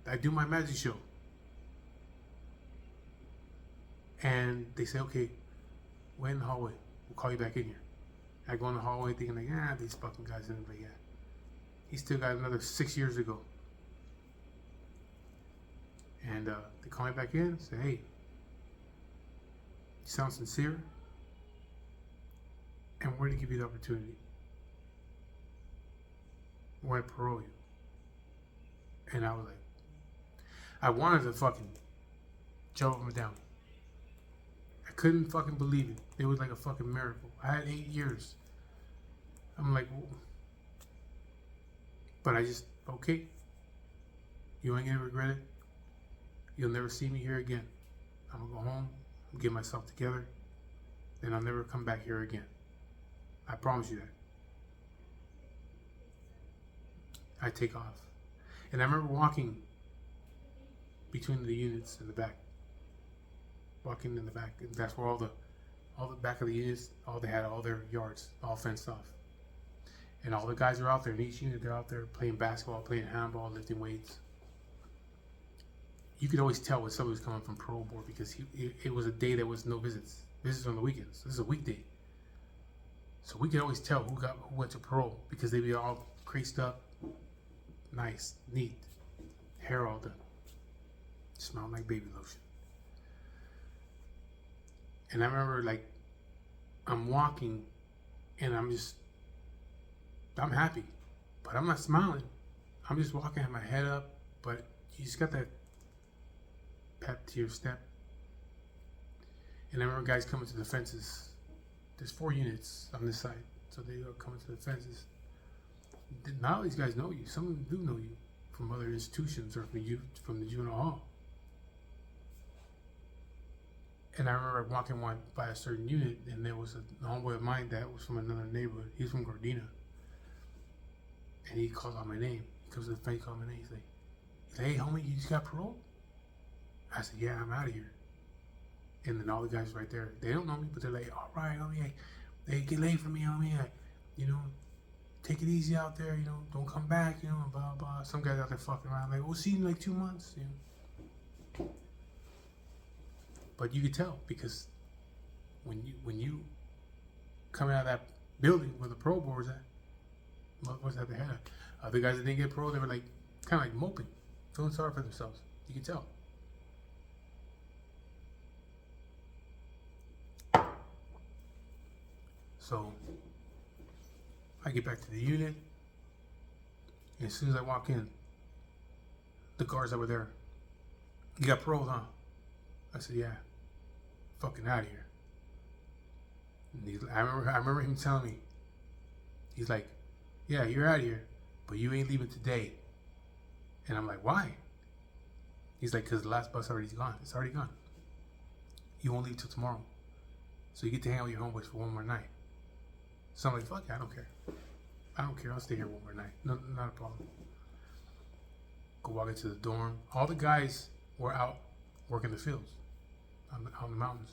I do my magic show. And they say, okay, wait in the hallway. We'll call you back in here. I go in the hallway thinking like, these fucking guys didn't play yet. He still got another 6 years to go. And they call me back in and say, hey, you sound sincere, and we're going to give you the opportunity. We're going to parole you. And I was like, I wanted to fucking jump him down. I couldn't fucking believe it. It was like a fucking miracle. I had 8 years. I'm like, whoa. But I just, okay, you ain't gonna regret it. You'll never see me here again. I'm gonna go home, get myself together, and I'll never come back here again. I promise you that. I take off. And I remember walking between the units in the back. Walking in the back. And that's where all the back of the units, they had all their yards all fenced off. And all the guys are out there in each unit. They're out there playing basketball, playing handball, lifting weights. You could always tell when somebody was coming from Parole Board because it was a day that was no visits. Visits on the weekends. This is a weekday. So we could always tell who went to parole because they'd be all creased up, nice, neat, hair all done, smelled like baby lotion. And I remember like I'm walking and I'm happy, but I'm not smiling. I'm just walking, have my head up, but you just got that pep to your step. And I remember guys coming to the fences. There's 4 units on this side, so they are coming to the fences. Not all these guys know you. Some of them do know you from other institutions or from the juvenile hall. And I remember walking by a certain unit, and there was a homeboy of mine that was from another neighborhood. He's from Gardena. And he called out my name. He comes to the fence, he called my name. He's like, hey, homie, you just got parole? I said, yeah, I'm out of here. And then all the guys right there, they don't know me, but they're like, all right, homie, hey, get laid for me, homie. Take it easy out there, don't come back, and blah, blah. Some guys out there fucking around, like, we'll see you in like 2 months, But you could tell because when you coming out of that building where the parole board was at, what's at the head? The guys that didn't get parole, they were like kind of like moping, feeling sorry for themselves. You can tell. So I get back to the unit, and as soon as I walk in, the guards that were there, you got parole, huh? I said, yeah. Fucking out of here. And I remember him telling me, he's like, yeah, you're out of here, but you ain't leaving today. And I'm like, why? He's like, because the last bus already gone. It's already gone. You won't leave till tomorrow. So you get to hang out with your homeboys for one more night. So I'm like, fuck it, I don't care. I don't care. I'll stay here one more night. No, not a problem. Go walk into the dorm. All the guys were out working the fields out in the mountains.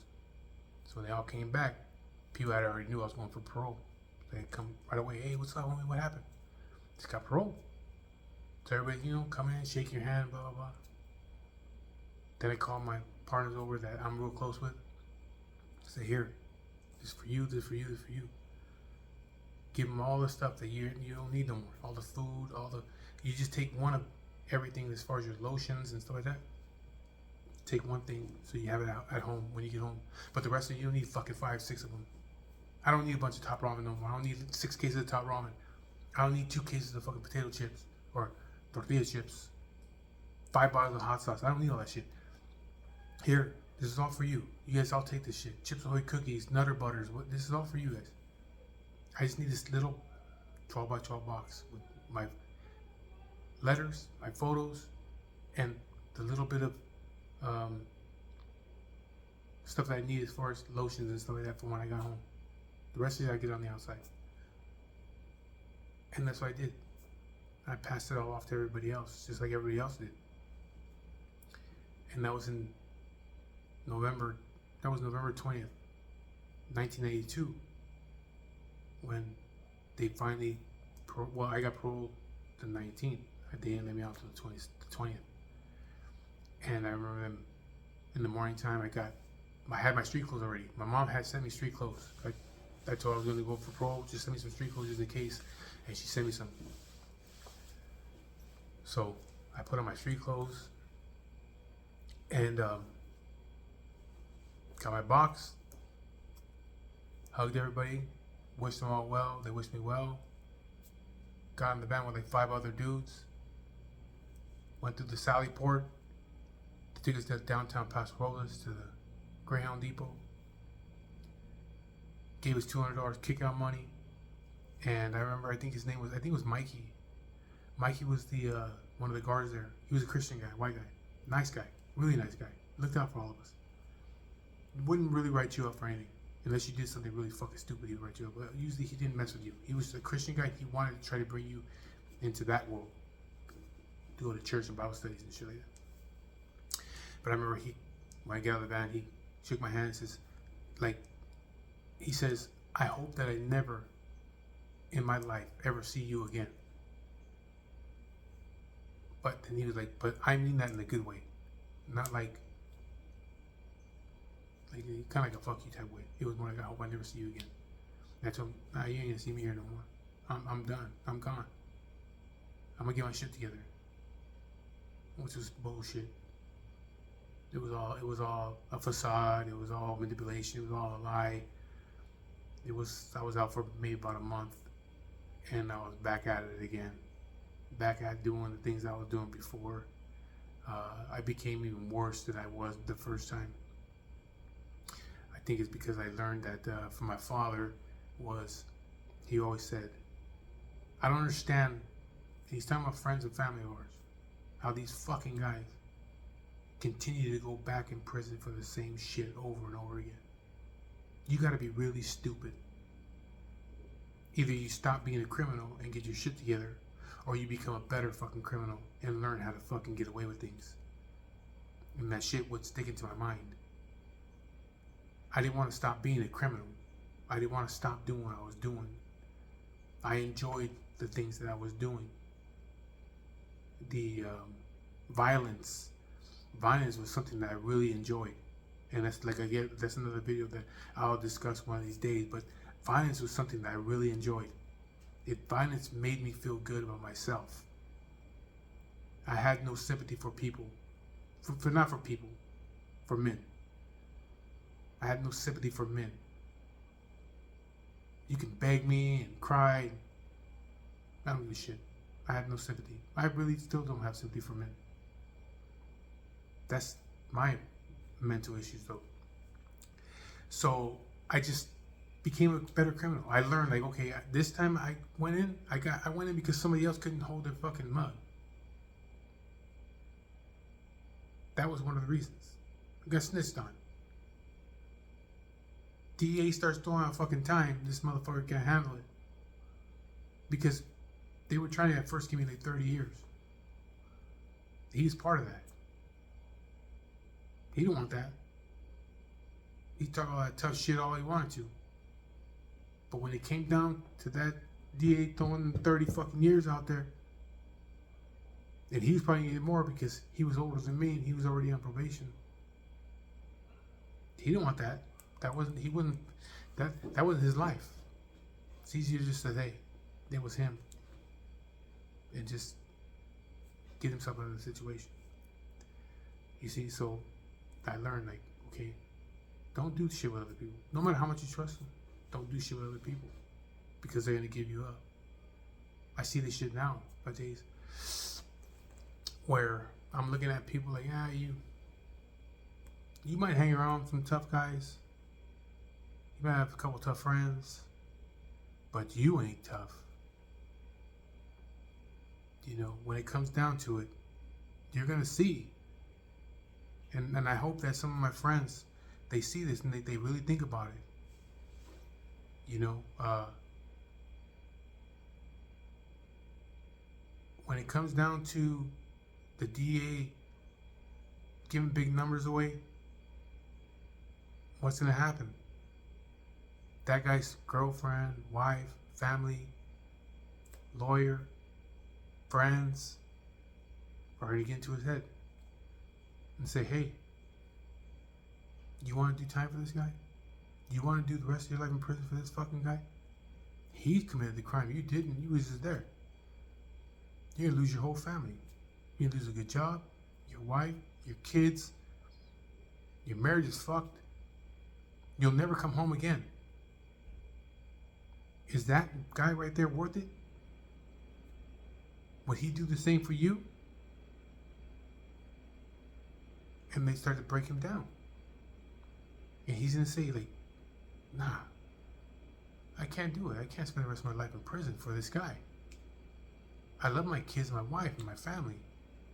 So when they all came back, people had already knew I was going for parole. They had come right away. Hey, what's up, homie? What happened? Just got parole. So everybody, come in, shake your hand, blah, blah, blah. Then I called my partners over that I'm real close with. I said, here, this is for you, this is for you, this is for you. Give them all the stuff that you don't need no more. All the food, you just take one of everything as far as your lotions and stuff like that. Take one thing so you have it out at home when you get home. But the rest of it, you don't need fucking 5, 6 of them. I don't need a bunch of top ramen no more. I don't need 6 cases of top ramen. I don't need 2 cases of fucking potato chips or tortilla chips. 5 bottles of hot sauce. I don't need all that shit. Here, this is all for you. You guys all take this shit. Chips Ahoy cookies, Nutter Butters. This is all for you guys. I just need this little 12 by 12 box with my letters, my photos, and the little bit of stuff that I need as far as lotions and stuff like that for when I got home. The rest of it I get on the outside. And that's what I did. I passed it all off to everybody else, just like everybody else did. And that was in November 20th, 1982, when they finally, I got paroled the 19th. They didn't let me out until the 20th. And I remember them in the morning time. I had my street clothes already. My mom had sent me street clothes. I told her I was going to go for parole. Just send me some street clothes just in case. And she sent me some. So I put on my street clothes and got my box. Hugged everybody. Wished them all well. They wished me well. Got in the van with like 5 other dudes. Went through the Sally Port. They took us to downtown Paso Robles to the Greyhound Depot. Gave us $200 kick-out money. And I remember, I think it was Mikey. Mikey was the one of the guards there. He was a Christian guy, white guy. Nice guy. Really nice guy. Looked out for all of us. Wouldn't really write you up for anything. Unless you did something really fucking stupid, he would write you up. But usually he didn't mess with you. He was a Christian guy. He wanted to try to bring you into that world. To go to church and Bible studies and shit like that. But I remember when I got out of the van, he shook my hand and says, he says, I hope that I never in my life ever see you again. But then he was like, but I mean that in a good way. Not like kind of like a fuck you type way. It was more like, I hope I never see you again. And I told him, nah, you ain't gonna see me here no more. I'm done. I'm gone. I'm gonna get my shit together. Which was bullshit. It was all a facade. It was all manipulation. It was all a lie. I was out for maybe about a month, and I was back at it again. Back at doing the things I was doing before. I became even worse than I was the first time. I think it's because I learned that from my father he always said, I don't understand, he's talking about friends and family of ours, how these fucking guys continue to go back in prison for the same shit over and over again. You gotta be really stupid. Either you stop being a criminal and get your shit together, or you become a better fucking criminal and learn how to fucking get away with things. And that shit would stick into my mind. I didn't want to stop being a criminal. I didn't want to stop doing what I was doing. I enjoyed the things that I was doing. The violence was something that I really enjoyed. And that's another video that I'll discuss one of these days. But violence was something that I really enjoyed. Violence made me feel good about myself. I had no sympathy for people. Not for people. For men. I had no sympathy for men. You can beg me and cry. I don't give a shit. I had no sympathy. I really still don't have sympathy for men. That's my mental issues though. So I just became a better criminal. I learned okay, this time I went in because somebody else couldn't hold their fucking mug. That was one of the reasons. I got snitched on. DA starts throwing out fucking time, this motherfucker can't handle it. Because they were trying to at first give me like 30 years. He's part of that. He didn't want that. He talked all that tough shit all he wanted to. But when it came down to that DA throwing 30 fucking years out there, and he was probably getting more because he was older than me and he was already on probation. He didn't want that. That wasn't his life. It's easier just to say it was him and just get himself out of the situation. You see, so I learned, like, okay, don't do shit with other people. No matter how much you trust them, don't do shit with other people because they're gonna give you up. I see this shit now nowadays where I'm looking at people like, yeah, you might hang around with some tough guys. You might have a couple tough friends, but you ain't tough. You know, when it comes down to it, you're gonna see. And I hope that some of my friends, they see this and they really think about it. You know, when it comes down to the DA giving big numbers away, what's gonna happen? That guy's girlfriend, wife, family, lawyer, friends are gonna get into his head and say, hey, you want to do time for this guy? You want to do the rest of your life in prison for this fucking guy? He committed the crime. You didn't. You was just there. You're going to lose your whole family. You're going to lose a good job, your wife, your kids. Your marriage is fucked. You'll never come home again. Is that guy right there worth it? Would he do the same for you? And they start to break him down. And he's going to say, like, nah, I can't do it. I can't spend the rest of my life in prison for this guy. I love my kids, my wife, and my family.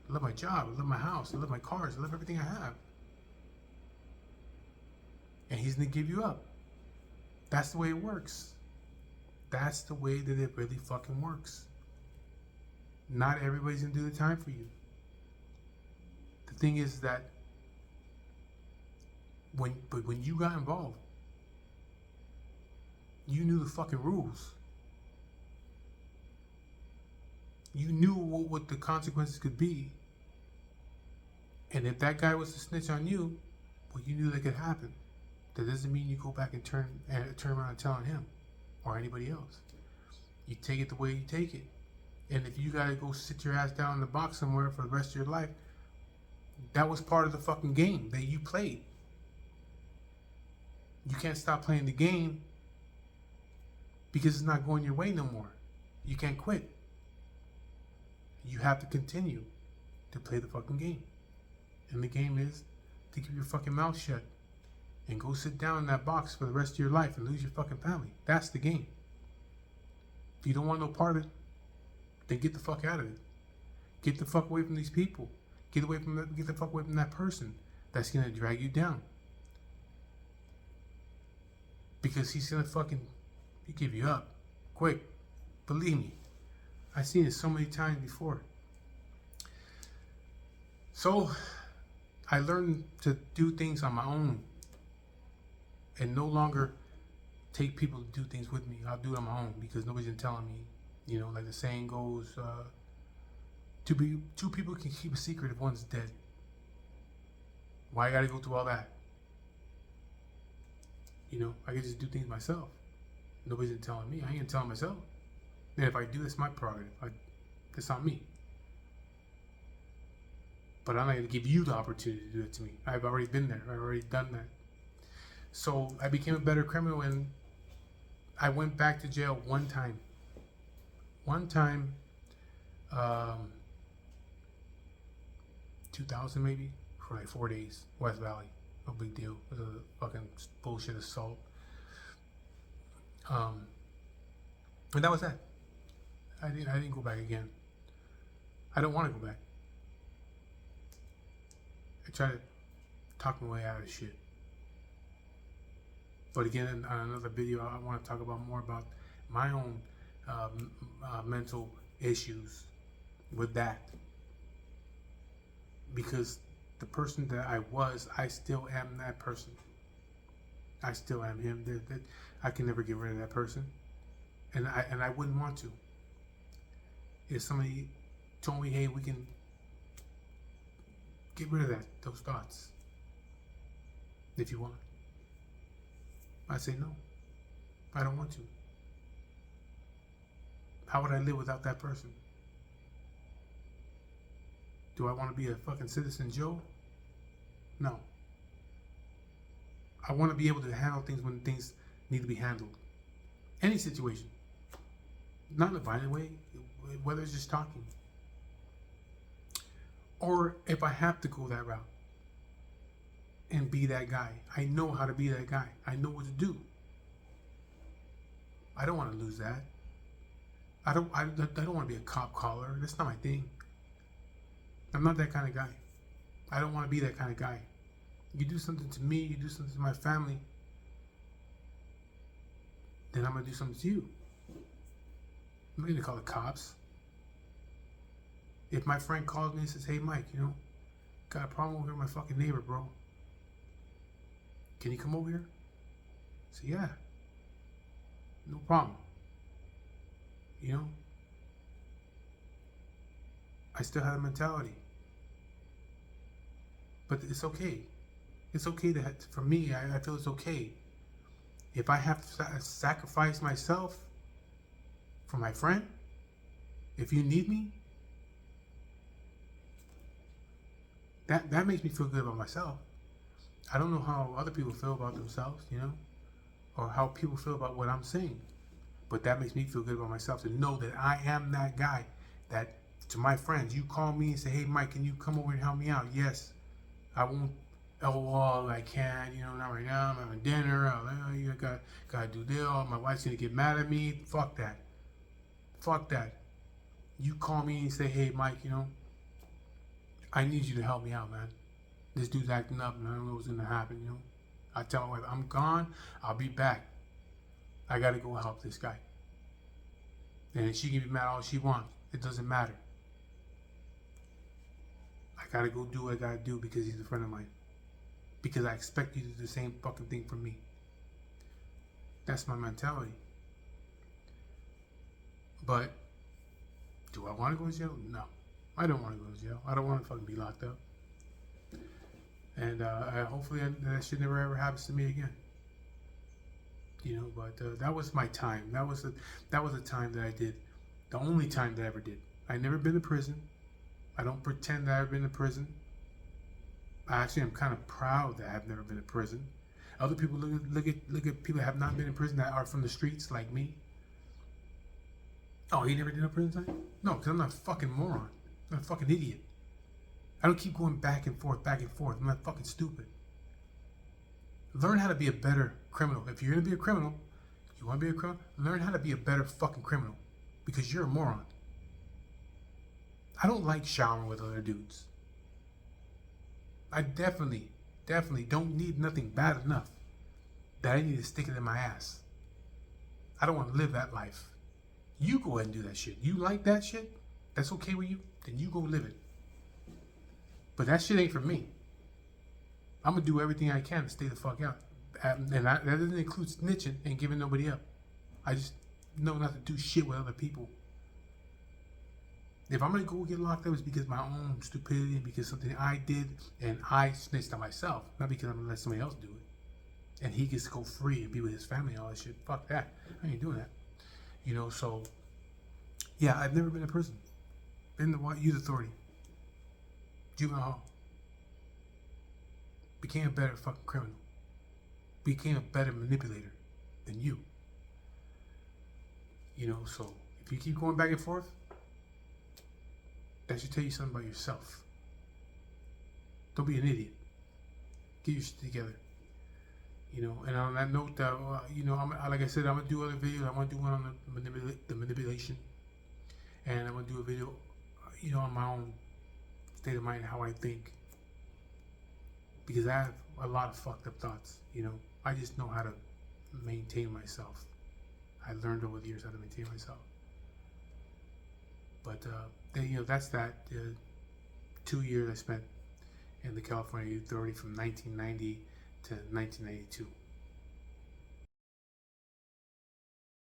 I love my job. I love my house. I love my cars. I love everything I have. And he's going to give you up. That's the way it works. That's the way that it really fucking works. Not everybody's going to do the time for you. The thing is that when you got involved, you knew the fucking rules. You knew what the consequences could be. And if that guy was to snitch on you, well, you knew that could happen. That doesn't mean you go back and turn around and tell on him or anybody else. You take it the way you take it. And if you gotta go sit your ass down in the box somewhere for the rest of your life, that was part of the fucking game that you played. You can't stop playing the game because it's not going your way no more. You can't quit. You have to continue to play the fucking game. And the game is to keep your fucking mouth shut and go sit down in that box for the rest of your life and lose your fucking family. That's the game. If you don't want no part of it, then get the fuck out of it. Get the fuck away from these people. Get the fuck away from that person that's gonna drag you down. Because he's gonna fucking give you up quick. Believe me, I've seen it so many times before. So I learned to do things on my own and no longer take people to do things with me. I'll do it on my own because nobody's been telling me. You know, like the saying goes, two people can keep a secret if one's dead. Why I gotta go through all that? You know, I can just do things myself. Nobody's been telling me. I ain't gonna tell myself. And if I do, that's my prerogative. That's on me. But I'm not gonna give you the opportunity to do it to me. I've already been there. I've already done that. So I became a better criminal, and I went back to jail one time. 2000 maybe, for like 4 days, West Valley. No big deal. It was a fucking bullshit assault. And that was that. I didn't go back again. I don't want to go back. I try to talk my way out of shit. But again, in another video, I want to talk about more about my own mental issues with that. Because the person that I was, I still am that person. I still am him. I can never get rid of that person. And I wouldn't want to. If somebody told me, hey, we can get rid of those thoughts, if you want, I say no. I don't want to. How would I live without that person? Do I want to be a fucking Citizen Joe? No. I want to be able to handle things when things need to be handled. Any situation. Not in a violent way, whether it's just talking. Or if I have to go that route and be that guy, I know how to be that guy. I know what to do. I don't want to lose that. I don't want to be a cop caller. That's not my thing. I'm not that kind of guy. I don't want to be that kind of guy. You do something to me, you do something to my family, then I'm going to do something to you. I'm not going to call the cops. If my friend calls me and says, hey Mike, got a problem over here with my fucking neighbor, bro. Can you come over here? I say, yeah. No problem. I still have a mentality. But it's okay. It's okay for me, I feel it's okay. If I have to sacrifice myself for my friend, if you need me, that makes me feel good about myself. I don't know how other people feel about themselves, or how people feel about what I'm saying. But that makes me feel good about myself to know that I am that guy that, to my friends, you call me and say, hey Mike, can you come over and help me out? Yes. I won't, I can't, not right now, I'm having dinner, you gotta do this, my wife's gonna get mad at me. Fuck that. Fuck that. You call me and say, hey Mike, I need you to help me out, man. This dude's acting up and I don't know what's gonna happen, I tell my wife, I'm gone, I'll be back. I gotta go help this guy. And she can be mad all she wants. It doesn't matter. I gotta go do what I gotta do because he's a friend of mine. Because I expect you to do the same fucking thing for me. That's my mentality. But do I want to go to jail? No. I don't want to go to jail. I don't want to fucking be locked up. And hopefully that shit never ever happens to me again. But that was my time. That was a time that I did. The only time that I ever did. I never been to prison. I don't pretend that I've been to prison. Actually, I'm kind of proud that I've never been to prison. Other people look at people that have not been in prison that are from the streets like me. Oh, you never did a prison time? No, because I'm not a fucking moron. I'm not a fucking idiot. I don't keep going back and forth, back and forth. I'm not fucking stupid. Learn how to be a better criminal. If you're going to be a criminal, you want to be a criminal, learn how to be a better fucking criminal. Because you're a moron. I don't like showering with other dudes. I definitely don't need nothing bad enough that I need to stick it in my ass. I don't want to live that life. You go ahead and do that shit. You like that shit? That's okay with you? Then you go live it. But that shit ain't for me. I'm going to do everything I can to stay the fuck out. And that doesn't include snitching and giving nobody up. I just know not to do shit with other people. If I'm going to go get locked up, it's because of my own stupidity, because something I did and I snitched on myself. Not because I'm going to let somebody else do it. And he gets to go free and be with his family and all that shit. Fuck that. I ain't doing that. So, yeah, I've never been in prison. Been to youth authority. Juvenile hall. Became a better fucking criminal. Became a better manipulator than you. So if you keep going back and forth, that should tell you something about yourself. Don't be an idiot. Get your shit together. And on that note, like I said, I'm gonna do other videos. I'm gonna do one on the manipulation, and I'm gonna do a video, on my own state of mind, how I think, because I have a lot of fucked up thoughts. I just know how to maintain myself. I learned over the years how to maintain myself. But then, that's that. 2 years I spent in the California Youth Authority from 1990 to 1992.